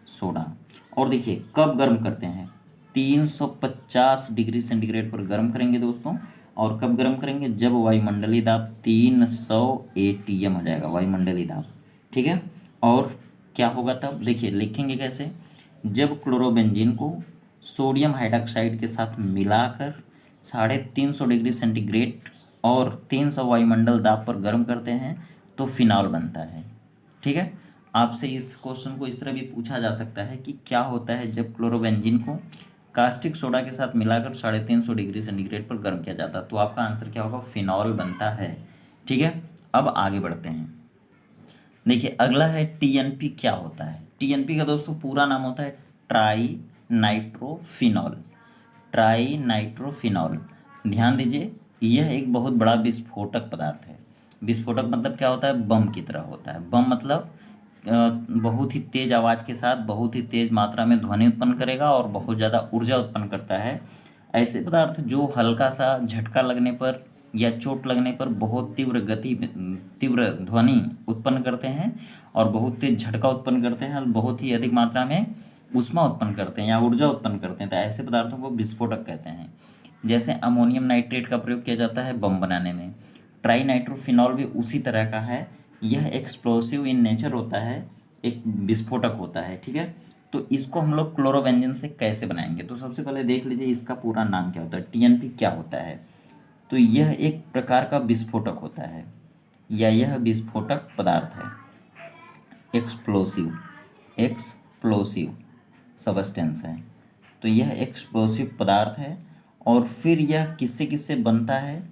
सोडा। और देखिए, कब गर्म करते हैं? 350 डिग्री सेंटीग्रेड पर गर्म करेंगे दोस्तों। और कब गर्म करेंगे? जब वायुमंडलीय दाब 300 ATM हो जाएगा, वायुमंडलीय दाब। ठीक है, और क्या होगा तब? देखिए, लिखेंगे कैसे? जब क्लोरोबेंजीन को सोडियम हाइड्रॉक्साइड के साथ मिलाकर 350 डिग्री सेंटीग्रेड और 300 वायुमंडल दाब पर गर्म करते हैं तो फिनॉल बनता है। ठीक है, आपसे इस क्वेश्चन को इस तरह भी पूछा जा सकता है कि क्या होता है जब क्लोरोबेंजीन को कास्टिक सोडा के साथ मिलाकर 350 डिग्री सेंटीग्रेड पर गर्म किया जाता है, तो आपका आंसर क्या होगा, फिनॉल बनता है। ठीक है, अब आगे बढ़ते हैं। देखिए अगला है टीएनपी क्या होता है। टीएनपी का दोस्तों पूरा नाम होता है ट्राई नाइट्रोफिनॉल। ट्राई नाइट्रोफिनॉल, ध्यान दीजिए, यह एक बहुत बड़ा विस्फोटक पदार्थ है। विस्फोटक मतलब क्या होता है, बम की तरह होता है। बम मतलब बहुत ही तेज आवाज़ के साथ बहुत ही तेज मात्रा में ध्वनि उत्पन्न करेगा और बहुत ज़्यादा ऊर्जा उत्पन्न करता है। ऐसे पदार्थ जो हल्का सा झटका लगने पर या चोट लगने पर बहुत तीव्र ध्वनि उत्पन्न करते हैं और बहुत तेज झटका उत्पन्न करते हैं और बहुत ही अधिक मात्रा में ऊष्मा उत्पन्न करते हैं या ऊर्जा उत्पन्न करते हैं, तो ऐसे पदार्थों को विस्फोटक कहते हैं। जैसे अमोनियम नाइट्रेट का प्रयोग किया जाता है बम बनाने में। ट्राई नाइट्रोफिनॉल भी उसी तरह का है, यह एक्सप्लोसिव इन नेचर होता है, एक विस्फोटक होता है। ठीक है, तो इसको हम लोग क्लोरोबेंजीन से कैसे बनाएंगे, तो सबसे पहले देख लीजिए इसका पूरा नाम क्या होता है, टीएनपी क्या होता है। तो यह एक प्रकार का विस्फोटक होता है या यह विस्फोटक पदार्थ है, एक्सप्लोसिव एक्सप्लोसिव सबस्टेंस है। तो यह एक्सप्लोसिव पदार्थ है। और फिर यह किससे किससे बनता है,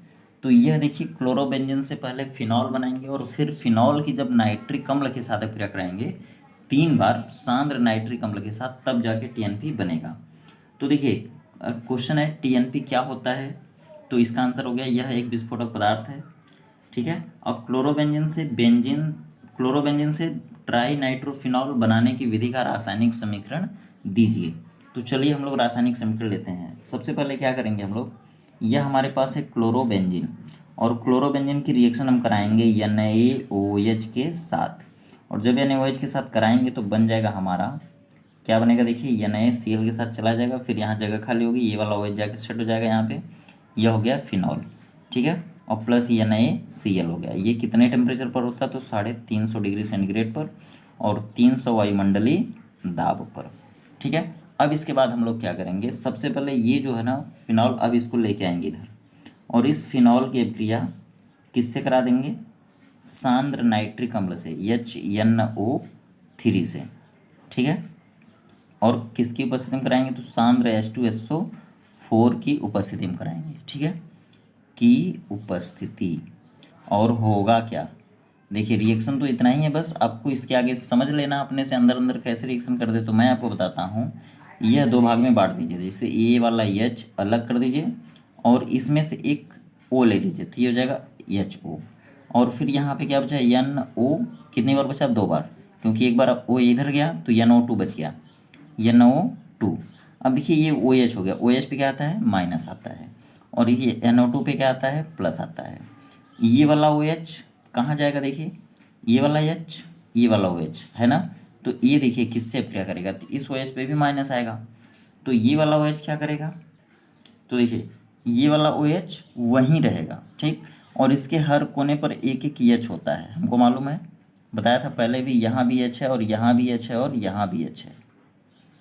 तो यह देखिए क्लोरोबेंजीन से पहले फिनॉल बनाएंगे और फिर फिनॉल की जब नाइट्रिक अम्ल के साथ अभिक्रिया कराएंगे 3 बार सांद्र नाइट्रिक अम्ल के साथ, तब जाके टीएनपी बनेगा। तो देखिए क्वेश्चन है टीएनपी क्या होता है, तो इसका आंसर हो गया यह एक विस्फोटक पदार्थ है। ठीक है, अब क्लोरोबेंजीन से ट्राई नाइट्रोफिनॉल बनाने की विधि का रासायनिक समीकरण दीजिए। तो चलिए हम लोग रासायनिक समीकरण लेते हैं। सबसे पहले क्या करेंगे हम लोग, यह हमारे पास है क्लोरोबेंजीन और क्लोरोबेंजीन की रिएक्शन हम कराएंगे NaOH के साथ। और जब NaOH के साथ कराएंगे तो बन जाएगा हमारा, क्या बनेगा देखिए, NaCl के साथ चला जाएगा, फिर यहाँ जगह खाली होगी, ये वाला OH जाके सेट हो जाएगा यहाँ पे, यह हो गया फिनॉल। ठीक है, और प्लस NaCl हो गया। ये कितने टेम्परेचर पर होता है, तो 350 डिग्री सेंटीग्रेड पर और 300 वायुमंडलीय दाब पर। ठीक है, अब इसके बाद हम लोग क्या करेंगे, सबसे पहले ये जो है ना फिनॉल, अब इसको लेके आएंगे इधर और इस फिनॉल की अभिक्रिया किससे करा देंगे, सांद्र नाइट्रिक अम्ल से HNO3 से। ठीक है, और किसकी उपस्थिति में कराएंगे, तो सांद्र H2SO4 की उपस्थिति में कराएंगे। ठीक है, की उपस्थिति। और होगा क्या, देखिए रिएक्शन तो इतना ही है, बस आपको इसके आगे समझ लेना अपने से अंदर अंदर कैसे रिएक्शन कर दे। तो मैं आपको बताता हूँ, यह 2 भाग में बांट दीजिए, जैसे ये वाला H अलग कर दीजिए और इसमें से एक O ले लीजिए, तो ये हो जाएगा HO। और फिर यहाँ पे क्या बचा, NO कितनी बार बचा, 2 बार, क्योंकि एक बार O इधर गया तो NO2 बच गया, NO2। अब देखिए ये OH हो गया, OH पे क्या आता है, माइनस आता है, और ये NO2 पे क्या आता है, प्लस आता है। ये वाला OH कहाँ जाएगा, देखिए ये वाला H, ये वाला OH है ना, तो ये देखिए किससे क्या करेगा, तो इस OH पे भी माइनस आएगा, तो ये वाला OH क्या करेगा, तो देखिए ये वाला OH वहीं रहेगा। ठीक, और इसके हर कोने पर एक एक H होता है, हमको मालूम है, बताया था पहले भी, यहाँ भी H है और यहाँ भी H है और यहाँ भी H है।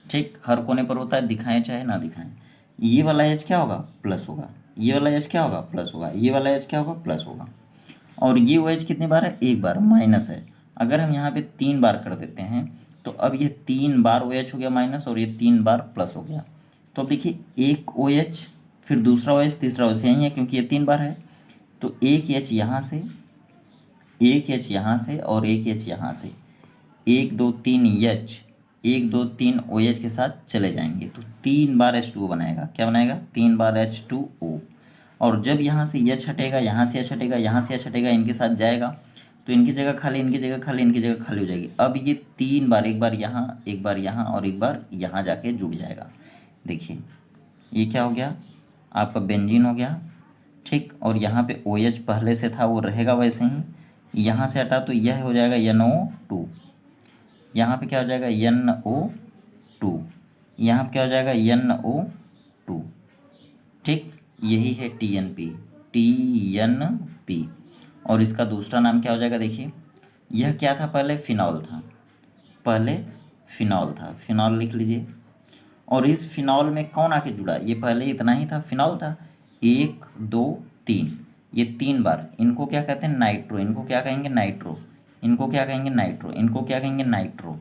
ठीक, हर कोने पर होता है, दिखाएं चाहे ना दिखाएं। ये वाला H क्या होगा, प्लस होगा, ये वाला H क्या होगा, प्लस होगा, ये वाला H क्या होगा, प्लस होगा। और ये OH कितनी बार है, एक बार, माइनस है। अगर हम यहाँ पे 3 बार कर देते हैं तो अब ये 3 बार OH हो गया माइनस और ये 3 बार प्लस हो गया। तो अब देखिए एक OH, फिर दूसरा OH, तीसरा OH यही है क्योंकि ये 3 बार है, तो एक H यहाँ से, एक H यहाँ से और एक H यहाँ से, 1 2 3 H, 1 2 3 OH के साथ चले जाएंगे, तो 3 बार H2O बनाएगा। क्या बनाएगा, 3 बार H2O। और जब यहाँ से H हटेगा, यहाँ से H हटेगा, यहाँ से H हटेगा, इनके साथ जाएगा, तो इनकी जगह खाली, इनकी जगह खाली, इनकी जगह खाली हो जाएगी। अब ये 3 बार, एक बार यहाँ, एक बार यहाँ और एक बार यहाँ जाके जुड़ जाएगा। देखिए ये क्या हो गया, आपका बेंजीन हो गया। ठीक, और यहाँ पे OH पहले से था वो रहेगा वैसे ही, यहाँ से हटा तो यह हो जाएगा NO2, यहाँ पे क्या हो जाएगा, NO2, यहाँ पे क्या हो जाएगा, NO2। ठीक, यही है TNP, TNP। और इसका दूसरा नाम क्या हो जाएगा, देखिए यह क्या था, पहले फिनॉल था, पहले फिनॉल था, फिनॉल लिख लीजिए। और इस फिनॉल में कौन आके जुड़ा, ये पहले इतना ही था, फिनॉल था, 1 2 3, ये 3 बार, इनको क्या कहते हैं नाइट्रो, इनको क्या कहेंगे नाइट्रो, इनको क्या कहेंगे नाइट्रो, इनको क्या कहेंगे नाइट्रो।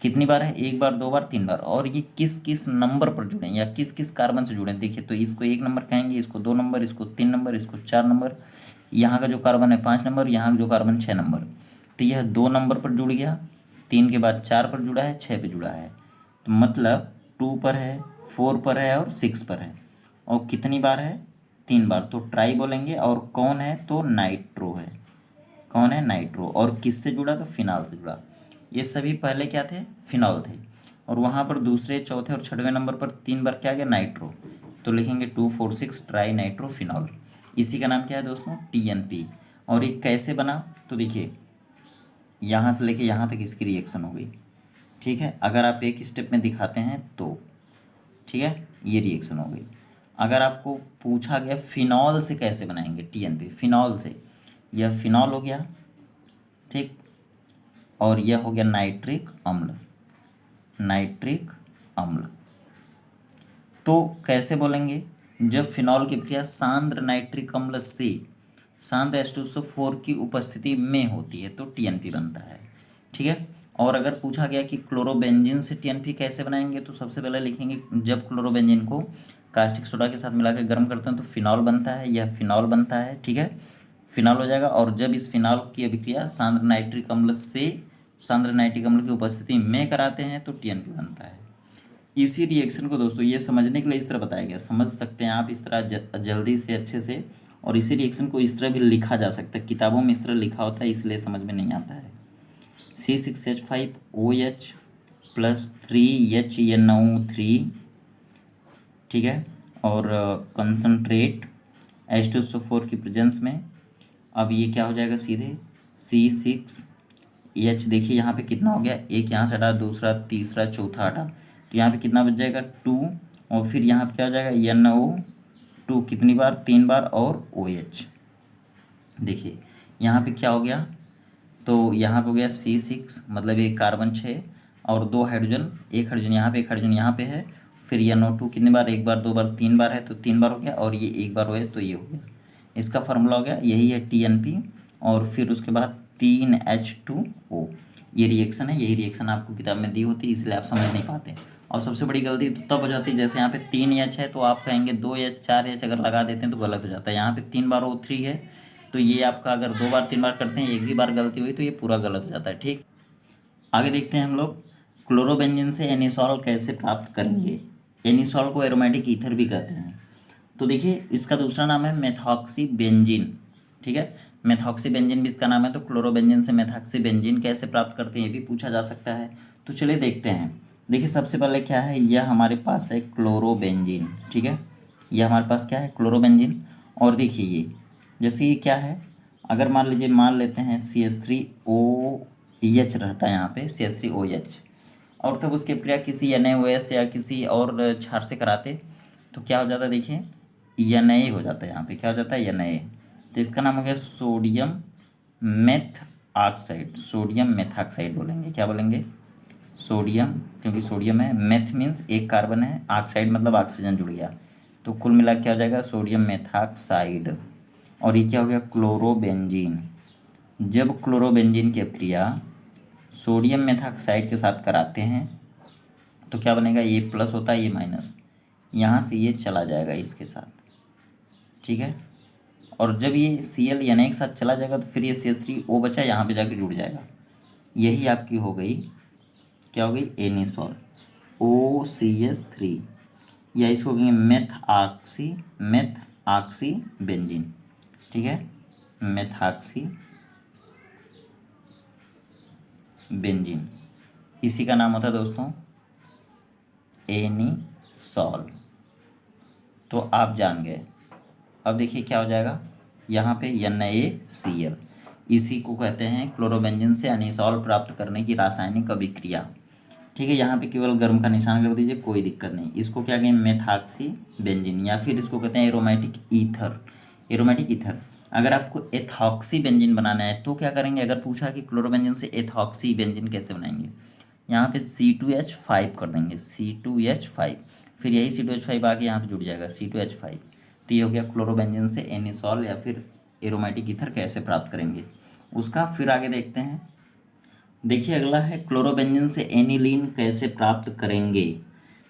कितनी बार है, 1 बार 2 बार 3 बार। और ये किस किस नंबर पर जुड़े हैं या किस किस कार्बन से जुड़े हैं, देखिए तो इसको 1 नंबर कहेंगे, इसको 2 नंबर, इसको 3 नंबर, इसको 4 नंबर, यहाँ का जो कार्बन है 5 नंबर, यहाँ का जो कार्बन 6 नंबर। तो यह 2 नंबर पर जुड़ गया, 3 के बाद 4 पर जुड़ा है, 6 पर जुड़ा है, तो मतलब 2 पर है, 4 पर है और 6 पर है। और कितनी बार है, 3 बार, तो ट्राई बोलेंगे। और कौन है, तो नाइट्रो है, कौन है नाइट्रो। और किससे जुड़ा, तो फिनॉल से जुड़ा। ये सभी पहले क्या थे, फिनॉल थे। और वहाँ पर दूसरे चौथे और छठवें नंबर पर 3 बार क्या आ गया, नाइट्रो। तो लिखेंगे 2,4,6 ट्राई नाइट्रोफिनॉल। इसी का नाम क्या है दोस्तों, TNP। और ये कैसे बना, तो देखिए यहाँ से लेके यहाँ तक इसकी रिएक्शन हो गई, ठीक है। अगर आप एक स्टेप में दिखाते हैं तो, ठीक है, ये रिएक्शन हो गई। अगर आपको पूछा गया फिनॉल से कैसे बनाएंगे TNP, फिनॉल से, यह फिनॉल हो गया, ठीक, और यह हो गया नाइट्रिक अम्ल, नाइट्रिक अम्ल। तो कैसे बोलेंगे, जब फिनॉल की क्रिया सांद्र नाइट्रिक अम्ल से सांद्र H2SO4 की उपस्थिति में होती है तो TNP बनता है, ठीक है। और अगर पूछा गया कि क्लोरोबेंजीन से TNP कैसे बनाएंगे, तो सबसे पहले लिखेंगे जब क्लोरोबेंजीन को कास्टिक सोडा के साथ मिलाकर गर्म करते हैं तो फिनॉल बनता है, यह फिनॉल बनता है, ठीक है, फिनॉल हो जाएगा। और जब इस फिनॉल की अभिक्रिया सांद्र नाइट्रिक अम्ल से सांद्र नाइट्रिक अम्ल की उपस्थिति में कराते हैं तो TNP बनता है। इसी रिएक्शन को दोस्तों ये समझने के लिए इस तरह बताया गया, समझ सकते हैं आप इस तरह जल्दी से अच्छे से। और इसी रिएक्शन को इस तरह भी लिखा जा सकता है, किताबों में इस तरह लिखा होता है, इसलिए समझ में नहीं आता है। C6H5OH प्लस 3HNO3, ठीक है, और कंसनट्रेट H2SO4 की प्रेजेंस में। अब ये क्या हो जाएगा, सीधे C6H, देखिए यहाँ पे कितना हो गया, एक यहाँ से हटा, दूसरा तीसरा चौथा हटा, तो यहाँ पे कितना बच जाएगा 2। और फिर यहाँ पे क्या हो जाएगा NO2, कितनी बार, 3 बार, और OH। देखिए यहाँ पे क्या हो गया, तो यहाँ पे हो गया C6, मतलब एक कार्बन 6 और 2 हाइड्रोजन, एक हाइड्रोजन यहाँ पे, एक हाइड्रोजन यहाँ पे है। फिर NO2 कितनी बार, 1 बार 2 बार 3 बार है, तो 3 बार हो गया, और ये 1 बार OH, तो ये हो गया, इसका फार्मूला हो गया, यही है TNP। और फिर उसके बाद 3H2O, ये रिएक्शन है, यही रिएक्शन आपको किताब में दी होती है, इसलिए आप समझ नहीं पाते। और सबसे बड़ी गलती तो तब हो जाती है, जैसे यहाँ पे 3H है तो आप कहेंगे 2H 4H अगर लगा देते हैं तो गलत हो जाता है। यहाँ पे 3 बार O3 है, तो ये आपका अगर 2 बार 3 बार करते हैं, एक भी बार गलती हुई तो ये पूरा गलत हो जाता है, ठीक। आगे देखते हैं हम लोग क्लोरोबेंजीन से एनिसॉल कैसे प्राप्त करेंगे। एनिसॉल को एरोमेटिक ईथर भी कहते हैं। तो देखिए इसका दूसरा नाम है मेथॉक्सीबेंजीन, ठीक है, मेथॉक्सीबेंजीन भी इसका नाम है। तो क्लोरोबेंजीन से मेथॉक्सीबेंजीन कैसे प्राप्त करते हैं, ये भी पूछा जा सकता है। तो चलिए देखते हैं। देखिए सबसे पहले क्या है, यह हमारे पास है क्लोरोबेंजीन, ठीक है, यह हमारे पास क्या है, क्लोरोबेंजीन। और देखिए ये जैसे ये क्या है, अगर मान लीजिए मान लेते हैं CH3OH रहता है यहाँ पे, CH3OH, और तब उसकी क्रिया किसी NaOH या किसी और क्षार से कराते तो क्या हो जाता है, देखिए Na हो जाता है, यहाँ पे क्या हो जाता है, Na। तो इसका नाम हो गया sodium meth oxide, sodium methoxide बोलेंगे, क्या बोलेंगे, सोडियम, क्योंकि सोडियम है, मेथ मीन्स एक कार्बन है, ऑक्साइड मतलब ऑक्सीजन जुड़ गया, तो कुल मिला क्या हो जाएगा, सोडियम मेथॉक्साइड। और ये क्या हो गया, क्लोरोबेंजीन। जब क्लोरोबेंजीन की अभिक्रिया सोडियम मेथॉक्साइड के साथ कराते हैं तो क्या बनेगा, ये प्लस होता है, ये माइनस, यहाँ से ये चला जाएगा इसके साथ, ठीक है। और जब ये Cl Na के साथ चला जाएगा तो फिर ये CH3O बचा, यहाँ पे जाके जुड़ जाएगा, यही आपकी हो गई, क्या हो गई, एनिसॉल, OCH3, या इसको कहेंगे मेथ ऑक्सी बेंजीन, ठीक है, मेथॉक्सी बेंजीन, इसी का नाम होता है दोस्तों एनिसॉल। तो आप जान गए। अब देखिए क्या हो जाएगा, यहाँ पे NaCl, इसी को कहते हैं क्लोरोबेंजीन से एनिसॉल प्राप्त करने की रासायनिक अभिक्रिया, ठीक है। यहाँ पे केवल गर्म का निशान कर दीजिए, कोई दिक्कत नहीं। इसको क्या कहेंगे, मेथॉक्सी बेंजीन, या फिर इसको कहते हैं एरोमेटिक ईथर, एरोमेटिक ईथर। अगर आपको एथॉक्सी बेंजीन बनाना है तो क्या करेंगे, अगर पूछा कि क्लोरोबेंजीन से एथॉक्सी बेंजीन कैसे बनाएंगे, यहाँ पे C2H5 कर देंगे, C2H5, फिर यही C2H5 आके यहाँ पे जुड़ जाएगा C2H5, तो ये हो गया क्लोरोबेंजीन से एनिसॉल या फिर एरोमेटिक ईथर कैसे प्राप्त करेंगे उसका। फिर आगे देखते हैं। देखिए अगला है क्लोरोबेंजीन से एनिलीन कैसे प्राप्त करेंगे।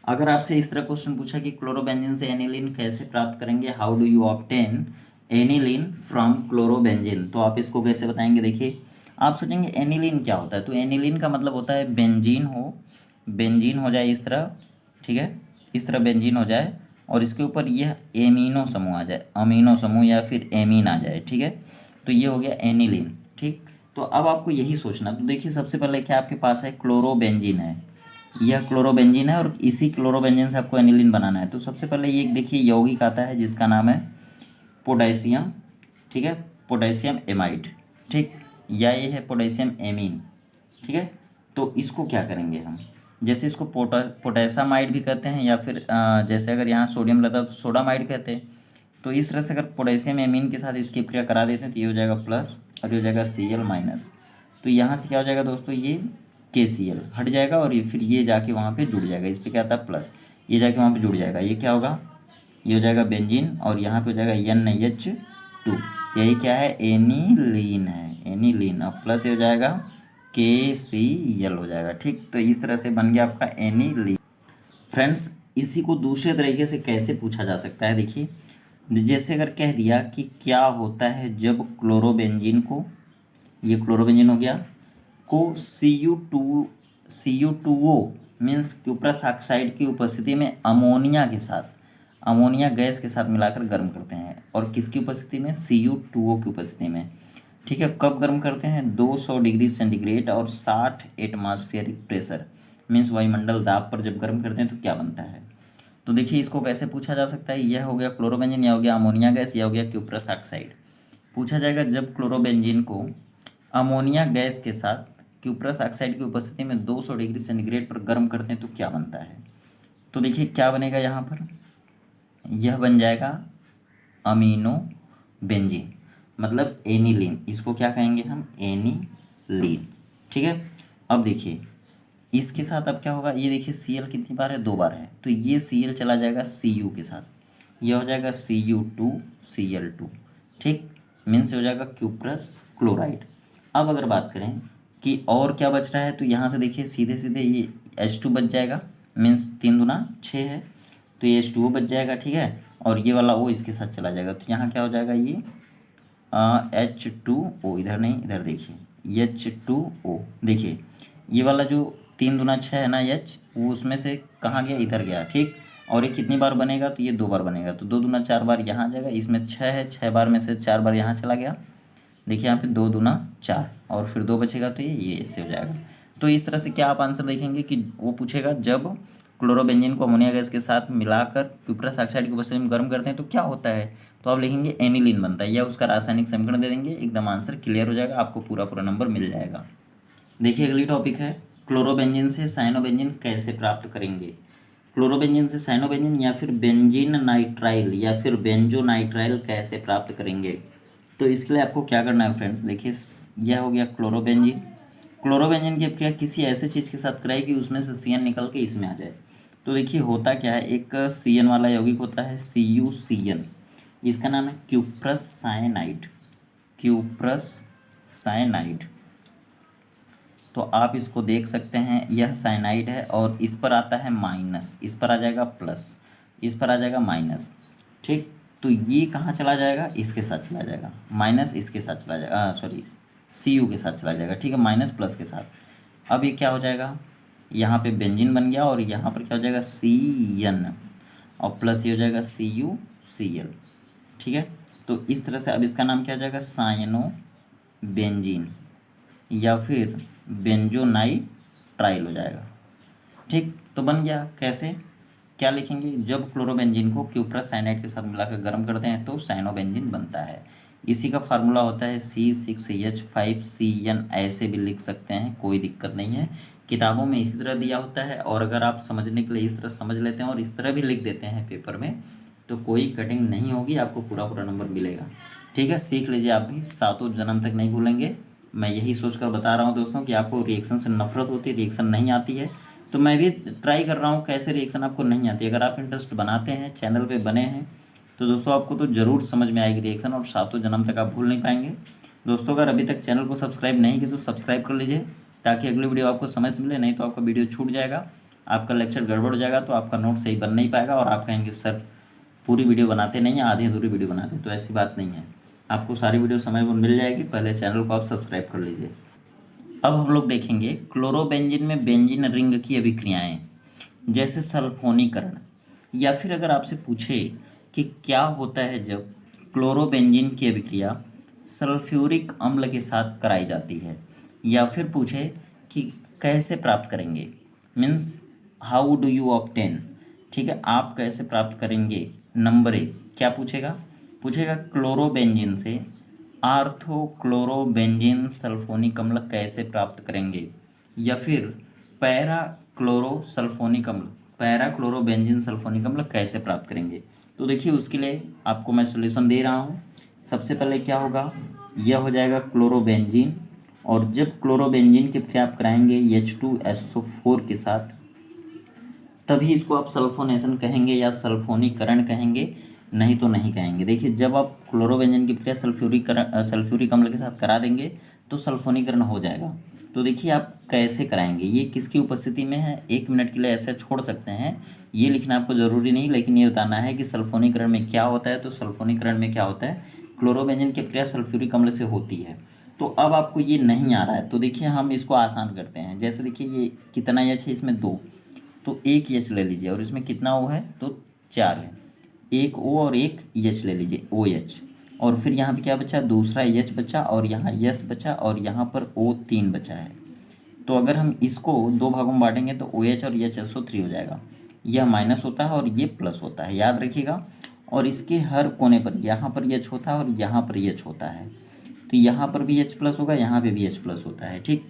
अगर आपसे इस तरह क्वेश्चन पूछा कि क्लोरोबेंजीन से एनिलीन कैसे प्राप्त करेंगे, how do you obtain aniline from chlorobenzene, तो आप इसको कैसे बताएंगे। देखिए आप सोचेंगे एनिलीन क्या होता है, तो एनिलीन का मतलब होता है बेंजीन हो जाए इस तरह, ठीक है, इस तरह बेंजीन हो जाए और इसके ऊपर यह एमिनो समूह आ जाए, अमीनो समूह या फिर एमीन आ जाए, ठीक है, तो ये हो गया एनिलीन। ठीक, तो अब आपको यही सोचना। तो देखिए सबसे पहले क्या आपके पास है, क्लोरोबेंजीन है, यह क्लोरोबेंजीन है और इसी क्लोरोबेंजीन से आपको एनिलीन बनाना है। तो सबसे पहले ये देखिए यौगिक आता है जिसका नाम है पोटेशियम, ठीक है, पोटेशियम एमाइड, ठीक, या ये है पोटेशियम एमीन, ठीक है। तो इसको क्या करेंगे हम, जैसे इसको पोटेसामाइड भी कहते हैं या फिर जैसे अगर यहाँ सोडियम रहता तो सोडामाइड कहते हैं। तो इस तरह से अगर पोटेशियम एमीन के साथ इसकी क्रिया करा देते हैं तो ये हो जाएगा प्लस और ये हो जाएगा Cl माइनस। तो यहाँ से क्या हो जाएगा दोस्तों, ये KCl हट जाएगा और ये फिर ये जाके वहाँ पे जुड़ जाएगा, इस पर क्या आता है प्लस, ये जाके वहाँ पे जुड़ जाएगा, ये क्या होगा, ये हो जाएगा बेंजीन और यहाँ पे हो जाएगा NH2, यही क्या है, एनिलीन है, एनिलीन। अब प्लस ये हो जाएगा KCl हो जाएगा। ठीक, तो इस तरह से बन गया आपका एनिलीन। फ्रेंड्स इसी को दूसरे तरीके से कैसे पूछा जा सकता है, देखिए जैसे अगर कह दिया कि क्या होता है जब क्लोरोबेंजीन को, ये क्लोरोबेंजीन हो गया, को Cu2O मीन्स क्यूप्रस ऑक्साइड की उपस्थिति में अमोनिया के साथ, अमोनिया गैस के साथ मिलाकर गर्म करते हैं, और किसकी उपस्थिति में, Cu2O की उपस्थिति में। ठीक है, कब गर्म करते हैं, 200 डिग्री सेंटीग्रेड और 60 एटमॉस्फेरिक प्रेशर मीन्स वायुमंडल दाब पर जब गर्म करते हैं तो क्या बनता है। तो देखिए इसको कैसे पूछा जा सकता है, यह हो गया क्लोरोबेंजीन, यह हो गया अमोनिया गैस, यह हो गया क्यूप्रस ऑक्साइड। पूछा जाएगा जब क्लोरोबेंजीन को अमोनिया गैस के साथ क्यूप्रस ऑक्साइड की उपस्थिति में 200 डिग्री सेंटीग्रेड पर गर्म करते हैं तो क्या बनता है। तो देखिए क्या बनेगा यहाँ पर, यह बन जाएगा अमीनो बेंजीन, मतलब एनिलीन, इसको क्या कहेंगे हम, एनिलीन। ठीक है, अब देखिए इसके साथ अब क्या होगा, ये देखिए Cl कितनी बार है, 2 बार है, तो ये Cl चला जाएगा Cu के साथ, ये हो जाएगा Cu2Cl2, ठीक, मीन्स हो जाएगा क्यूप्रस क्लोराइड। अब अगर बात करें कि और क्या बच रहा है, तो यहाँ से देखिए सीधे सीधे ये H2 बच जाएगा, मीन्स 3 दूना 6 है, तो ये H2O बच जाएगा, ठीक है, और ये वाला O इसके साथ चला जाएगा, तो यहाँ क्या हो जाएगा, ये H2O, इधर नहीं इधर देखिए H2O, देखिए ये वाला जो 3 दूना 6 है ना H, वो उसमें से कहाँ गया, इधर गया, ठीक, और ये कितनी बार बनेगा, तो ये 2 बार बनेगा, तो 2 दूना 4 बार यहाँ आ जाएगा, इसमें 6 है, 6 बार में से 4 बार यहाँ चला गया, देखिए यहाँ पे 2 दूना 4 और फिर 2 बचेगा, तो ये इससे हो जाएगा। तो इस तरह से क्या आप आंसर देखेंगे कि वो पूछेगा जब क्लोरोबेंजीन को अमोनिया गैस के साथ मिलाकर क्यूप्रस ऑक्साइड की उपस्थिति में गर्म करते हैं तो क्या होता है, तो आप लिखेंगे एनिलीन बनता है, या उसका रासायनिक समीकरण दे देंगे, एकदम आंसर क्लियर हो जाएगा, आपको पूरा पूरा नंबर मिल जाएगा। देखिए अगली टॉपिक है क्लोरोबेंजीन से साइनोबेंजीन कैसे प्राप्त करेंगे। क्लोरोबेंजीन से साइनोबेंजीन या फिर बेंजीन नाइट्राइल या फिर बेंजोनाइट्राइल कैसे प्राप्त करेंगे। तो इसके लिए आपको क्या करना है फ्रेंड्स, देखिए यह हो गया क्लोरोबेंजीन, क्लोरोबेंजीन की क्रिया किसी ऐसे चीज़ के साथ कराई कि उसमें से CN निकल के इसमें आ जाए। तो देखिए होता क्या है, एक CN वाला यौगिक होता है CuCN, इसका नाम है क्यूप्रस साइनाइड, क्यूप्रस साइनाइड। तो आप इसको देख सकते हैं, यह साइनाइड है और इस पर आता है माइनस, इस पर आ जाएगा प्लस, इस पर आ जाएगा माइनस, ठीक, तो ये कहाँ चला जाएगा, इसके साथ चला जाएगा, माइनस इसके साथ चला जाएगा, सॉरी Cu के साथ चला जाएगा, ठीक है, माइनस प्लस के साथ। अब ये क्या हो जाएगा, यहाँ पे बेंजीन बन गया और यहाँ पर क्या हो जाएगा CN और प्लस ये हो जाएगा CuCl, ठीक है। तो इस तरह से अब इसका नाम क्या हो जाएगा, साइनो बेंजीन या फिर बेंजोनाइट्राइल हो जाएगा, ठीक। तो बन गया, कैसे, क्या लिखेंगे, जब क्लोरोबेंजीन को क्यूप्रस साइनाइड के साथ मिलाकर गर्म करते हैं तो साइनोबेंजीन बनता है। इसी का फार्मूला होता है C6H5CN, ऐसे भी लिख सकते हैं, कोई दिक्कत नहीं है, किताबों में इसी तरह दिया होता है, और अगर आप समझने के लिए इस तरह समझ लेते हैं और इस तरह भी लिख देते हैं पेपर में तो कोई कटिंग नहीं होगी, आपको पूरा पूरा नंबर मिलेगा, ठीक है। सीख लीजिए, आप भी सातों जन्म तक नहीं भूलेंगे। मैं यही सोचकर बता रहा हूँ दोस्तों कि आपको रिएक्शन से नफरत होती है, रिएक्शन नहीं आती है, तो मैं भी ट्राई कर रहा हूँ कैसे रिएक्शन आपको नहीं आती। अगर आप इंटरेस्ट बनाते हैं, चैनल पे बने हैं, तो दोस्तों आपको तो ज़रूर समझ में आएगी रिएक्शन, और सातों जन्म तक आप भूल नहीं पाएंगे। दोस्तों अगर अभी तक चैनल को सब्सक्राइब नहीं किया तो सब्सक्राइब कर लीजिए, ताकि अगली वीडियो आपको समय से मिले, नहीं तो आपका वीडियो छूट जाएगा, आपका लेक्चर गड़बड़ हो जाएगा, तो आपका नोट सही बन नहीं पाएगा और आप कहेंगे सर पूरी वीडियो बनाते नहीं हैं, आधी अधूरी वीडियो बनाते हैं। तो ऐसी बात नहीं है, आपको सारी वीडियो समय पर मिल जाएगी। पहले चैनल को आप सब्सक्राइब कर लीजिए। अब हम लोग देखेंगे क्लोरोबेंजीन में बेंजीन रिंग की अभिक्रियाएं, जैसे सल्फोनीकरण, या फिर अगर आपसे पूछे कि क्या होता है जब क्लोरोबेंजीन की अभिक्रिया सल्फ्यूरिक अम्ल के साथ कराई जाती है, या फिर पूछे कि कैसे प्राप्त करेंगे, means how do you obtain, ठीक है, आप कैसे प्राप्त करेंगे। नंबर 1 क्या पूछेगा, पूछेगा क्लोरोबेंजीन से आर्थोक्लोरोबेंजीन सल्फोनिक अम्ल कैसे प्राप्त करेंगे, या फिर पैराक्लोरोसल्फोनिक अम्ल, पैराक्लोरोबेंजीन सल्फोनिक अम्ल कैसे प्राप्त करेंगे। तो देखिए उसके लिए आपको मैं सॉल्यूशन दे रहा हूँ। सबसे पहले क्या होगा, यह हो जाएगा क्लोरोबेंजीन, और जब क्लोरोबेंजीन की क्रिया आप कराएंगे H2SO4 के साथ, तभी इसको आप सल्फोनेशन कहेंगे या सल्फोनीकरण कहेंगे, नहीं तो नहीं कहेंगे। देखिए जब आप क्लोरोबेंजीन की क्रिया सल्फ्यूरिक अम्ल के साथ करा देंगे तो सल्फोनीकरण हो जाएगा। तो देखिए आप कैसे कराएंगे, ये किसकी उपस्थिति में है, 1 मिनट के लिए ऐसे छोड़ सकते हैं, ये लिखना आपको ज़रूरी नहीं, लेकिन ये बताना है कि सल्फोनीकरण में क्या होता है। तो सल्फोनीकरण में क्या होता है, क्लोरोबेंजीन की क्रिया सल्फ्यूरिक अम्ल से होती है। तो अब आपको ये नहीं आ रहा है, तो देखिए हम इसको आसान करते हैं। जैसे देखिए ये कितना एच है, इसमें 2, तो 1 एच ले लीजिए, और इसमें कितना ओ है, तो 4 है, 1 ओ और 1 एच ले लीजिए, ओ एच, और फिर यहाँ पे क्या बचा, दूसरा एच बचा, और यहाँ एस बचा, और यहाँ पर ओ 3 बचा है। तो अगर हम इसको 2 भागों में बांटेंगे तो ओ एच और एच SO3 हो जाएगा। यह माइनस होता है और ये प्लस होता है, याद रखिएगा। और इसके हर कोने पर यहाँ पर एच होता है और यहाँ पर एच होता है, तो यहाँ पर भी एच प्लस होगा, यहाँ पे भी एच प्लस होता है, ठीक।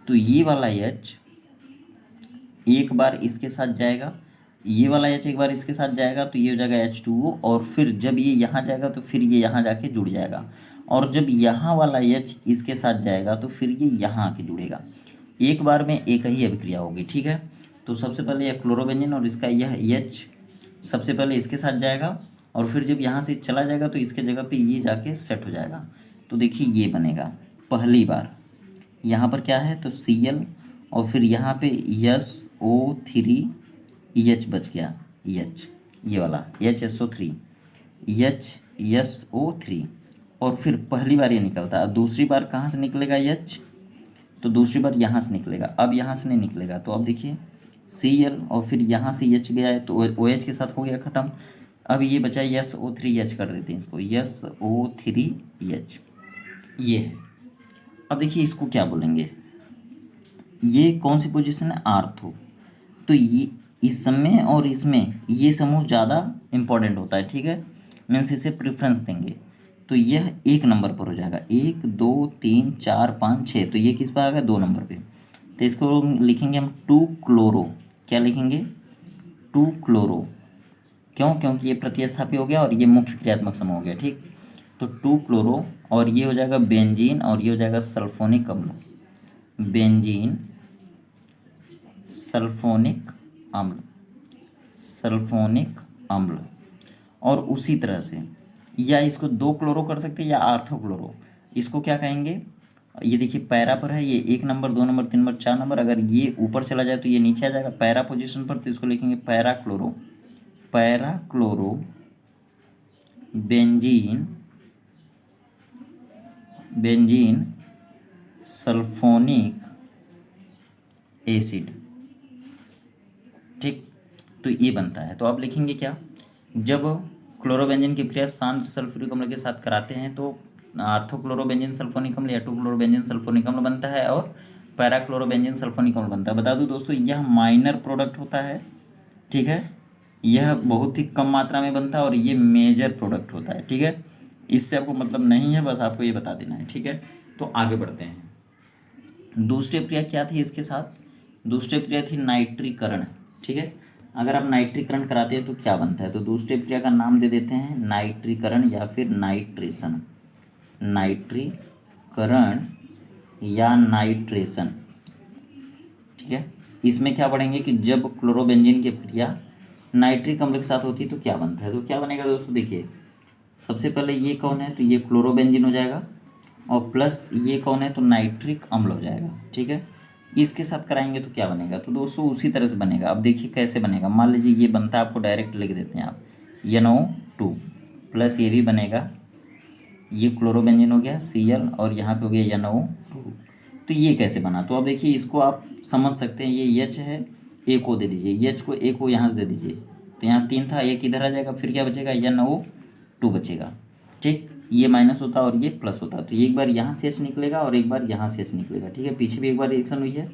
तो ये वाला एच एक बार इसके साथ जाएगा, ये वाला एच एक बार इसके साथ जाएगा, तो ये हो जाएगा H2O, और फिर जब ये यहाँ जाएगा तो फिर ये यहाँ जाके जुड़ जाएगा, और जब यहाँ वाला एच इसके साथ जाएगा तो फिर ये यहाँ आके जुड़ेगा। एक बार में एक ही अभिक्रिया होगी, ठीक है। तो सबसे पहले यह क्लोरोबेंजीन और इसका यह एच सबसे पहले इसके साथ जाएगा, और फिर जब यहाँ से चला जाएगा तो इसके जगह पे ये जाके सेट हो जाएगा। तो देखिए ये बनेगा पहली बार, यहाँ पर क्या है, तो Cl, और फिर यहाँ पे SO3 बच गया, H ये वाला HSO3 HSO3, और फिर पहली बार ये निकलता है। दूसरी बार कहाँ से निकलेगा H, तो दूसरी बार यहाँ से निकलेगा, अब यहाँ से नहीं निकलेगा। तो अब देखिए Cl, और फिर यहाँ से H गया है तो OH के साथ हो गया ख़त्म। अब ये बचा SO3H, कर देते हैं इसको SO3H, ये है। अब देखिए इसको क्या बोलेंगे, ये कौन सी पोजीशन है, आर्थो। तो ये इसमें और इसमें ये समूह ज़्यादा इम्पोर्टेंट होता है, ठीक है, मीन्स इसे प्रेफरेंस देंगे। तो यह 1 नंबर पर हो जाएगा, 1 2 3 4 5 6, तो ये किस पर आ गया, 2 नंबर पे। तो इसको लिखेंगे हम 2 क्लोरो, क्या लिखेंगे, 2 क्लोरो, क्यों, क्योंकि ये प्रतिस्थापी हो गया और ये मुख्य क्रियात्मक समूह हो गया, ठीक। तो 2 क्लोरो, और ये हो जाएगा बेंजीन, और ये हो जाएगा सल्फोनिक अम्ल, बेंजीन सल्फोनिक अम्ल, सल्फोनिक अम्ल। और उसी तरह से या इसको 2 क्लोरो कर सकते हैं या आर्थोक्लोरो, इसको क्या कहेंगे, ये देखिए पैरा पर है, ये 1 नंबर 2 नंबर 3 नंबर 4 नंबर, अगर ये ऊपर चला जाए तो ये नीचे आ जाएगा पैरा पोजीशन पर, तो इसको लिखेंगे parachloro, parachloro benzene, benzene sulphonic acid, ठीक। तो ये बनता है। तो आप लिखेंगे क्या, जब क्लोरोबेंजीन की क्रिया शांत सल्फ्यूरिक अम्ल के साथ कराते हैं तो आर्थोक्लोरोबेंजीन सल्फोनिक अम्ल या 2 क्लोरोबेंजीन सल्फोनिक अम्ल बनता है, और पैराक्लोरोबेंजीन सल्फोनिक अम्ल बनता है। बता दूं दोस्तों यह माइनर प्रोडक्ट होता है, ठीक है, यह बहुत ही कम मात्रा में बनता है, और ये मेजर प्रोडक्ट होता है, ठीक है। इससे आपको मतलब नहीं है, बस आपको ये बता देना है, ठीक है। तो आगे बढ़ते हैं। दूसरी क्रिया क्या थी इसके साथ, दूसरी क्रिया थी नाइट्रीकरण, ठीक है। अगर आप नाइट्रीकरण कराते हैं तो क्या बनता है, तो दूसरी क्रिया का नाम दे देते हैं नाइट्रीकरण या फिर नाइट्रेशन, नाइट्रीकरण या नाइट्रेशन, ठीक है। इसमें क्या पढ़ेंगे कि जब क्लोरोबेंजीन की क्रिया नाइट्रिक अम्ल के साथ होती है तो क्या बनता है, तो क्या बनेगा दोस्तों, देखिए सबसे पहले ये कौन है, तो ये क्लोरोबेंजीन हो जाएगा, और प्लस ये कौन है, तो नाइट्रिक अम्ल हो जाएगा। ठीक है, इसके साथ कराएंगे तो क्या बनेगा, तो दोस्तों उसी तरह से बनेगा। अब देखिए कैसे बनेगा, मान लीजिए ये बनता है, आपको डायरेक्ट लिख देते हैं आप, NO2 प्लस ये भी बनेगा, ये क्लोरोबेंजीन हो गया Cl, और यहाँ पे हो गया NO2। तो ये कैसे बना, तो अब देखिए इसको आप समझ सकते हैं, ये H है, A को दे दीजिए, H को A को यहाँ से दे दीजिए, तो यहाँ 3 था, एक इधर आ जाएगा, फिर क्या बचेगा, NO2 बचेगा। ठीक, ये माइनस होता और ये प्लस होता, तो एक बार यहाँ से H निकलेगा और एक बार यहाँ से H निकलेगा। ठीक है, पीछे भी एक बार रिएक्शन हुई है,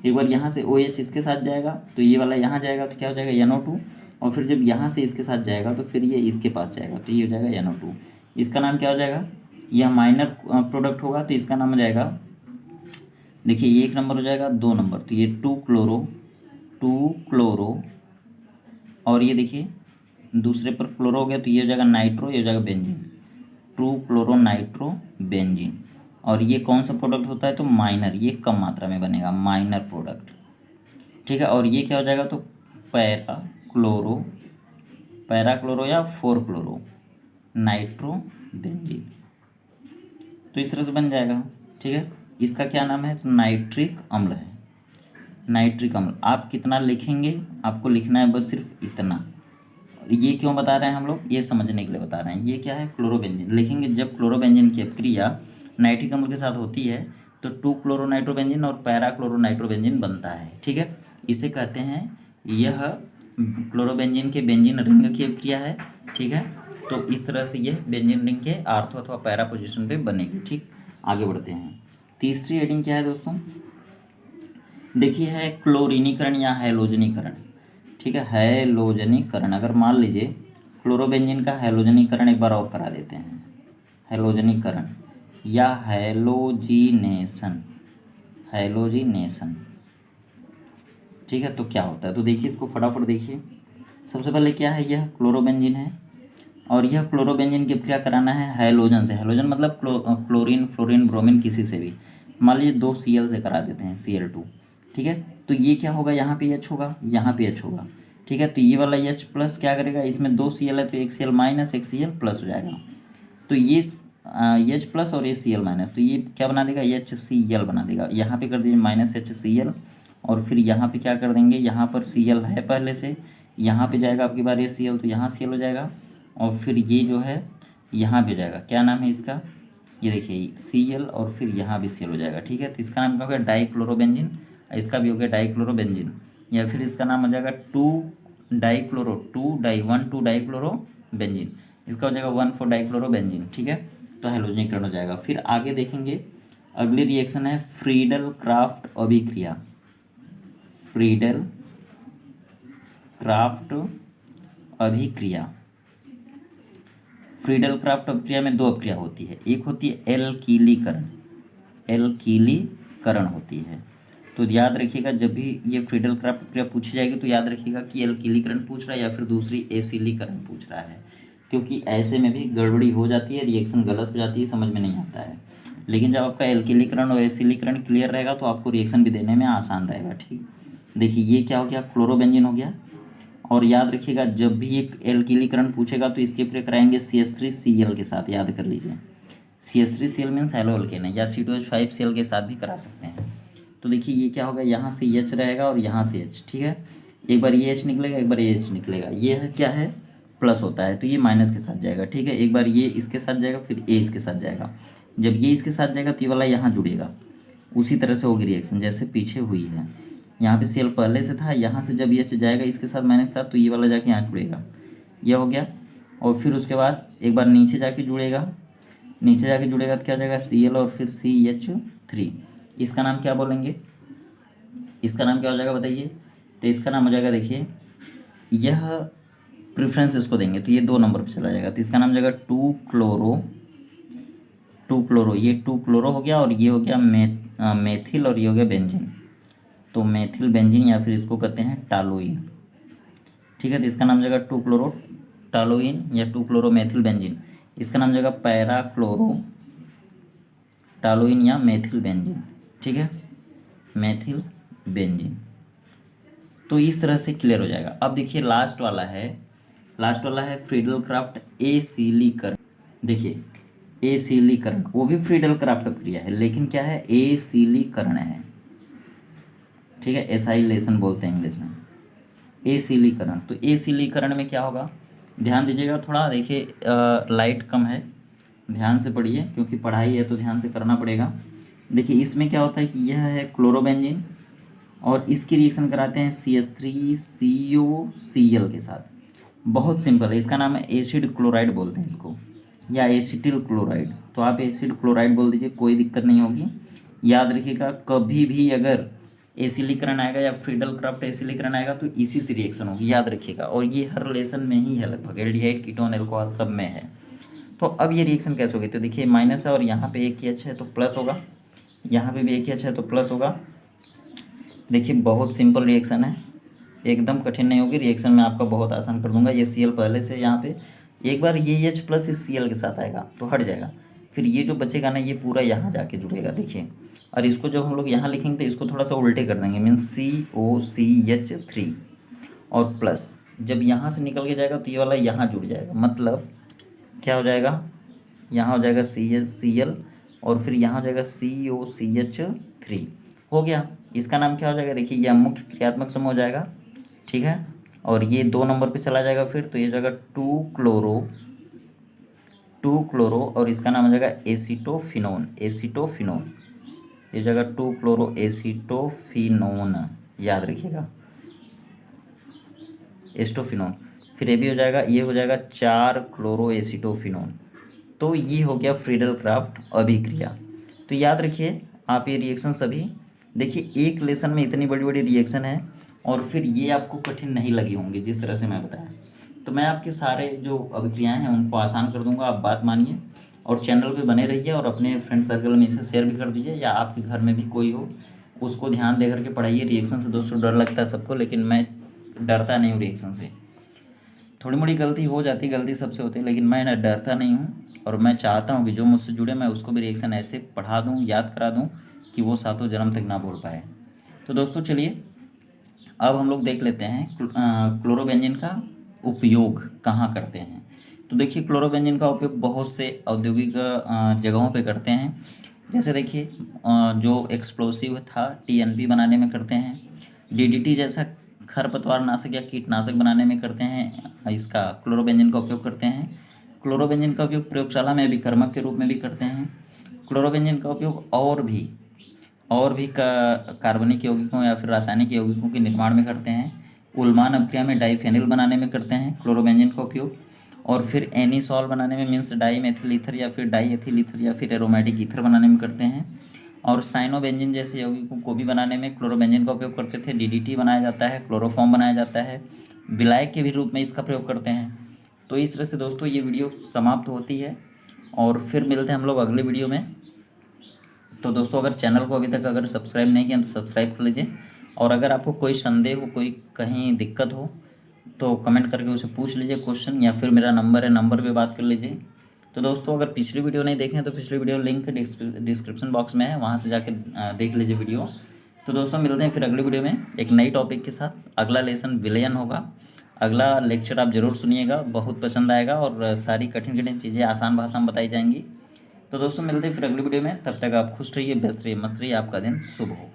एक बार यहाँ से OH इसके साथ जाएगा तो ये वाला यहाँ जाएगा, तो क्या हो जाएगा NO2, और फिर जब यहाँ से इसके साथ जाएगा तो फिर ये इसके पास जाएगा, तो ये हो जाएगा NO2। इसका नाम क्या हो जाएगा, यह माइनर प्रोडक्ट होगा, तो इसका नाम हो जाएगा, देखिए ये 1 नंबर हो जाएगा, 2 नंबर, तो ये 2 क्लोरो, और ये देखिए दूसरे पर क्लोरो हो गया, तो ये हो जाएगा नाइट्रो, ये हो जाएगा बेंजीन, 2 क्लोरो नाइट्रो बेंजीन। और ये कौन सा प्रोडक्ट होता है, तो माइनर, ये कम मात्रा में बनेगा, माइनर प्रोडक्ट। ठीक है, और ये क्या हो जाएगा, तो पैरा क्लोरो या 4 क्लोरो नाइट्रो बेंजीन, तो इस तरह से बन जाएगा। ठीक है, इसका क्या नाम है, तो नाइट्रिक अम्ल है, नाइट्रिक अम्ल। आप कितना लिखेंगे, आपको लिखना है बस सिर्फ इतना। और ये क्यों बता रहे हैं हम लोग, ये समझने के लिए बता रहे हैं। ये क्या है, क्लोरोबेंजीन लिखेंगे, जब क्लोरोबेंजीन की अपक्रिया नाइट्रिक अम्ल के साथ होती है तो 2 क्लोरोनाइट्रोबेंजीन और पैराक्लोरोनाइट्रोबेंजीन बनता है। ठीक है, इसे कहते हैं, यह क्लोरोबेंजीन के बेंजीन रिंग की अपक्रिया है। ठीक है, तो इस तरह से यह बेंजीन रिंग के आर्थो अथवा पैरा पोजीशन पे बनेगी। ठीक, आगे बढ़ते हैं। तीसरी हेडिंग क्या है दोस्तों, देखिए है क्लोरीनीकरण या हैलोजनीकरण। ठीक है, हैलोजनीकरण, अगर मान लीजिए क्लोरोबेंजीन का हैलोजनीकरण एक बार और करा देते हैं, हैलोजनीकरण या हैलोजिनेशन। ठीक है, तो क्या होता है, तो देखिए इसको फटाफट देखिए। सबसे पहले क्या है, यह क्लोरोबेंजीन है, और यह क्लोरोबेंजीन की अपक्रिया कराना है हैलोजन से। हैलोजन मतलब क्लोरीन, फ्लोरीन, ब्रोमीन, किसी से भी। मान लीजिए 2 Cl से करा देते हैं, Cl2। ठीक है, तो ये क्या होगा, यहाँ पे H होगा, यहाँ पे H होगा। ठीक है, तो ये वाला H प्लस क्या करेगा, इसमें 2 Cl है तो 1 Cl माइनस 1 Cl प्लस हो जाएगा, तो ये H प्लस और ये Cl माइनस, तो ये क्या बना देगा, HCl बना देगा। यहाँ पे कर दीजिए माइनस HCl, और फिर यहाँ पे क्या कर देंगे, यहाँ पर Cl है पहले से, यहाँ पे जाएगा आपकी बार ये Cl, तो यहाँ Cl हो जाएगा, और फिर ये जो है यहाँ भी जाएगा, क्या नाम है इसका, ये देखिए Cl, और फिर यहाँ भी Cl हो जाएगा। ठीक है, तो इसका नाम क्या हो गया, डाइक्लोरोबेंजीन, इसका भी हो गया डाइक्लोरोबेंजीन, या फिर इसका नाम हो जाएगा 2 डाइक्लोरोबेंजीन, इसका हो जाएगा 1,4-डाइक्लोरोबेंजीन। ठीक है, तो हैलोजनीकरण हो जाएगा। फिर आगे देखेंगे, अगली रिएक्शन है फ्रीडल क्राफ्ट अभिक्रिया। फ्रीडल क्राफ्ट अभिक्रिया, फ्रीडल क्राफ्ट अभिक्रिया में 2 अभिक्रिया होती है, एक होती है एल्कीलीकरण होती है। तो याद रखिएगा, जब भी ये फ्रीडल क्राफ्ट अभिक्रिया पूछी जाएगी तो याद रखिएगा कि एल्कीलीकरण पूछ रहा है या फिर दूसरी एसिलीकरण पूछ रहा है, क्योंकि ऐसे में भी गड़बड़ी हो जाती है, रिएक्शन गलत हो जाती है, समझ में नहीं आता है। लेकिन जब आपका एल्कीलीकरण और एसिलीकरण क्लियर रहेगा तो आपको रिएक्शन भी देने में आसान रहेगा। ठीक, देखिए ये क्या हो गया, क्लोरोबेंजीन हो गया, और याद रखिएगा जब भी एक एल्कीलीकरण पूछेगा तो इसके प्रयोग कराएंगे CH3Cl के साथ, याद कर लीजिए। CH3Cl मीन्स हेलो अल्केन है, या C2H5Cl के साथ भी करा सकते हैं। तो देखिए ये क्या होगा, यहाँ से H रहेगा और यहाँ से H। ठीक है, एक बार ये H निकलेगा, एक बार ये H निकलेगा, ये है क्या है, प्लस होता है, तो ये माइनस के साथ जाएगा। ठीक है, एक बार ये इसके साथ जाएगा, फिर A इसके साथ जाएगा, जब ये इसके साथ जाएगा तो ये वाला यहाँ जुड़ेगा, उसी तरह से होगी रिएक्शन जैसे पीछे हुई है। यहाँ पे Cl पहले से था, यहाँ से जब H जाएगा इसके साथ माइनस के साथ, तो ये वाला जाके यहाँ जुड़ेगा, यह हो गया। और फिर उसके बाद एक बार नीचे जाके जुड़ेगा, नीचे जाके जुड़ेगा तो क्या हो जाएगा, Cl और फिर CH3। इसका नाम क्या बोलेंगे, इसका नाम क्या हो जाएगा बताइए, तो इसका नाम हो जाएगा, देखिए यह प्रेफरेंस इसको देंगे तो ये 2 नंबर पे चला जाएगा, तो इसका नाम हो जाएगा 2 क्लोरो, ये 2 क्लोरो हो गया, और ये हो गया मेथिल, और ये हो गया बेंजीन, तो मेथिल बेंजीन, या फिर इसको कहते हैं टालोइन। ठीक है, तो इसका नाम हो जाएगा 2 क्लोरो टालोइन या 2 क्लोरो मेथिल बेंजीन, इसका नाम हो जाएगा पैरा क्लोरो टालोइन या मेथिल बेंजीन। ठीक है, मेथिल बेंजीन। तो तो इस तरह से क्लियर हो जाएगा। अब देखिए लास्ट वाला है फ्रीडल क्राफ्ट एसिलीकरण। देखिए एसिलीकरण वो भी फ्रीडल क्राफ्ट क्रिया है, लेकिन क्या है, एसिलीकरण है, ठीक है, एसाइलेशन बोलते हैं इंग्लिश में, एसिलीकरण। तो एसिलीकरण में क्या होगा, ध्यान दीजिएगा थोड़ा, देखिए लाइट कम है, ध्यान से पढ़िए क्योंकि पढ़ाई है तो ध्यान से करना पड़ेगा। देखिए इसमें क्या होता है कि यह है क्लोरोबेंजीन और इसकी रिएक्शन कराते हैं CH3COCl के साथ। बहुत सिंपल है, इसका नाम है एसिड क्लोराइड बोलते हैं इसको, या एसिटिल क्लोराइड। तो आप एसिड क्लोराइड बोल दीजिए, कोई दिक्कत नहीं होगी। याद रखिएगा कभी भी अगर एसिलीकरण आएगा या फ्रीडल क्राफ्ट एसिलीकरण आएगा तो इसी से रिएक्शन होगी, याद रखिएगा। और ये हर रिलेशन में ही है लगभग, एल्डिहाइड कीटोन एल्कोहल सब में है। तो अब ये रिएक्शन कैसे होगी, तो देखिए माइनस है और यहाँ पे एक ही अच्छा है तो प्लस होगा, यहाँ पे भी एक ही अच्छा है तो प्लस होगा। देखिए बहुत सिंपल रिएक्शन है, एकदम कठिन नहीं होगी रिएक्शन, मैं आपका बहुत आसान कर दूंगा। ये Cl पहले से यहाँ पे एक बार ये H प्लस इस Cl के साथ आएगा तो हट जाएगा, फिर ये जो बचेगा ना ये पूरा यहाँ जाके जुड़ेगा, देखिए। और इसको जब हम लोग यहाँ लिखेंगे तो इसको थोड़ा सा उल्टे कर देंगे, मीन्स COCH3 और प्लस, जब यहाँ से निकल के जाएगा तो ये वाला यहाँ जुड़ जाएगा, मतलब क्या हो जाएगा, यहाँ हो जाएगा CL और फिर यहाँ हो जाएगा COCH3, हो गया। इसका नाम क्या हो जाएगा, देखिए यह मुख्य क्रियात्मक समूह हो जाएगा, ठीक है। और ये 2 नंबर पे चला जाएगा फिर, तो ये जाएगा 2 क्लोरो और इसका नाम हो जाएगा एसीटोफिनोन, ये जाएगा 2 क्लोरो एसीटोफिनोन, याद रखिएगा एस्टोफिनोन। फिर ये भी हो जाएगा, ये हो जाएगा 4 क्लोरो एसीटोफिनोन। तो ये हो गया फ्रीडल क्राफ्ट अभिक्रिया। तो याद रखिए आप ये रिएक्शन सभी, देखिए एक लेसन में इतनी बड़ी बड़ी रिएक्शन है और फिर ये आपको कठिन नहीं लगी होंगी जिस तरह से मैं बताया। तो मैं आपके सारे जो अभिक्रियाएं हैं उनको आसान कर दूंगा, आप बात मानिए और चैनल पे बने रहिए और अपने फ्रेंड सर्कल में इसे शेयर भी कर दीजिए, या आपके घर में भी कोई हो उसको ध्यान दे करके पढ़ाइए। रिएक्शन से दोस्तों डर लगता है सबको, लेकिन मैं डरता नहीं हूँ रिएक्शन से। थोड़ी मोड़ी गलती हो जाती, गलती सबसे होती है, लेकिन मैं डरता नहीं हूँ और मैं चाहता हूँ कि जो मुझसे जुड़े मैं उसको भी रिएक्शन ऐसे पढ़ा दूँ, याद करा दूँ कि वो सातों जन्म तक ना भूल पाए। तो दोस्तों चलिए अब हम लोग देख लेते हैं क्लोरोबेंजीन का उपयोग कहाँ करते हैं। तो देखिए क्लोरोबेंजीन का उपयोग बहुत से औद्योगिक जगहों पे करते हैं। जैसे देखिए जो एक्सप्लोसिव था TNP बनाने में करते हैं, DDT जैसा खरपतवार नाशक या कीटनाशक बनाने में करते हैं, इसका क्लोरोबेंजीन का उपयोग करते हैं। क्लोरोबेंजीन का उपयोग प्रयोगशाला में अभिकर्मक के रूप में भी करते हैं। क्लोरोबेंजीन का उपयोग और भी कार्बनिक यौगिकों या फिर रासायनिक यौगिकों के निर्माण में करते हैं। उल्मान अभिक्रिया में डाइफेनिल बनाने में करते हैं क्लोरोबेंजीन का उपयोग, और फिर एनीसॉल बनाने में मीन्स डाई मेथिल ईथर या फिर डाई एथिल ईथर या फिर एरोमेटिक ईथर बनाने में करते हैं। और साइनोबेंजीन जैसे यौगिकों को भी बनाने में क्लोरोबेंजीन का उपयोग करते थे। DDT बनाया जाता है, क्लोरोफॉर्म बनाया जाता है, विलायक के भी रूप में इसका प्रयोग करते हैं। तो इस तरह से दोस्तों ये वीडियो समाप्त होती है और फिर मिलते हैं हम लोग अगले वीडियो में। तो दोस्तों अगर चैनल को अभी तक अगर सब्सक्राइब नहीं किया तो सब्सक्राइब कर लीजिए, और अगर आपको कोई संदेह हो, कोई कहीं दिक्कत हो तो कमेंट करके उसे पूछ लीजिए क्वेश्चन, या फिर मेरा नंबर है, नंबर पे बात कर लीजिए। तो दोस्तों अगर पिछली वीडियो नहीं देखें तो पिछली वीडियो लिंक डिस्क्रिप्शन बॉक्स में है, वहाँ से जाके देख लीजिए वीडियो। तो दोस्तों मिलते हैं फिर अगली वीडियो में एक नई टॉपिक के साथ। अगला लेसन विलयन होगा, अगला लेक्चर आप ज़रूर सुनिएगा, बहुत पसंद आएगा और सारी कठिन कठिन चीज़ें आसान भाषा में बताई जाएंगी। तो दोस्तों मिलते हैं फिर अगली वीडियो में, तब तक आप खुश रहिए, व्यस्त रहिए, मस्त रहिए, आपका दिन शुभ हो।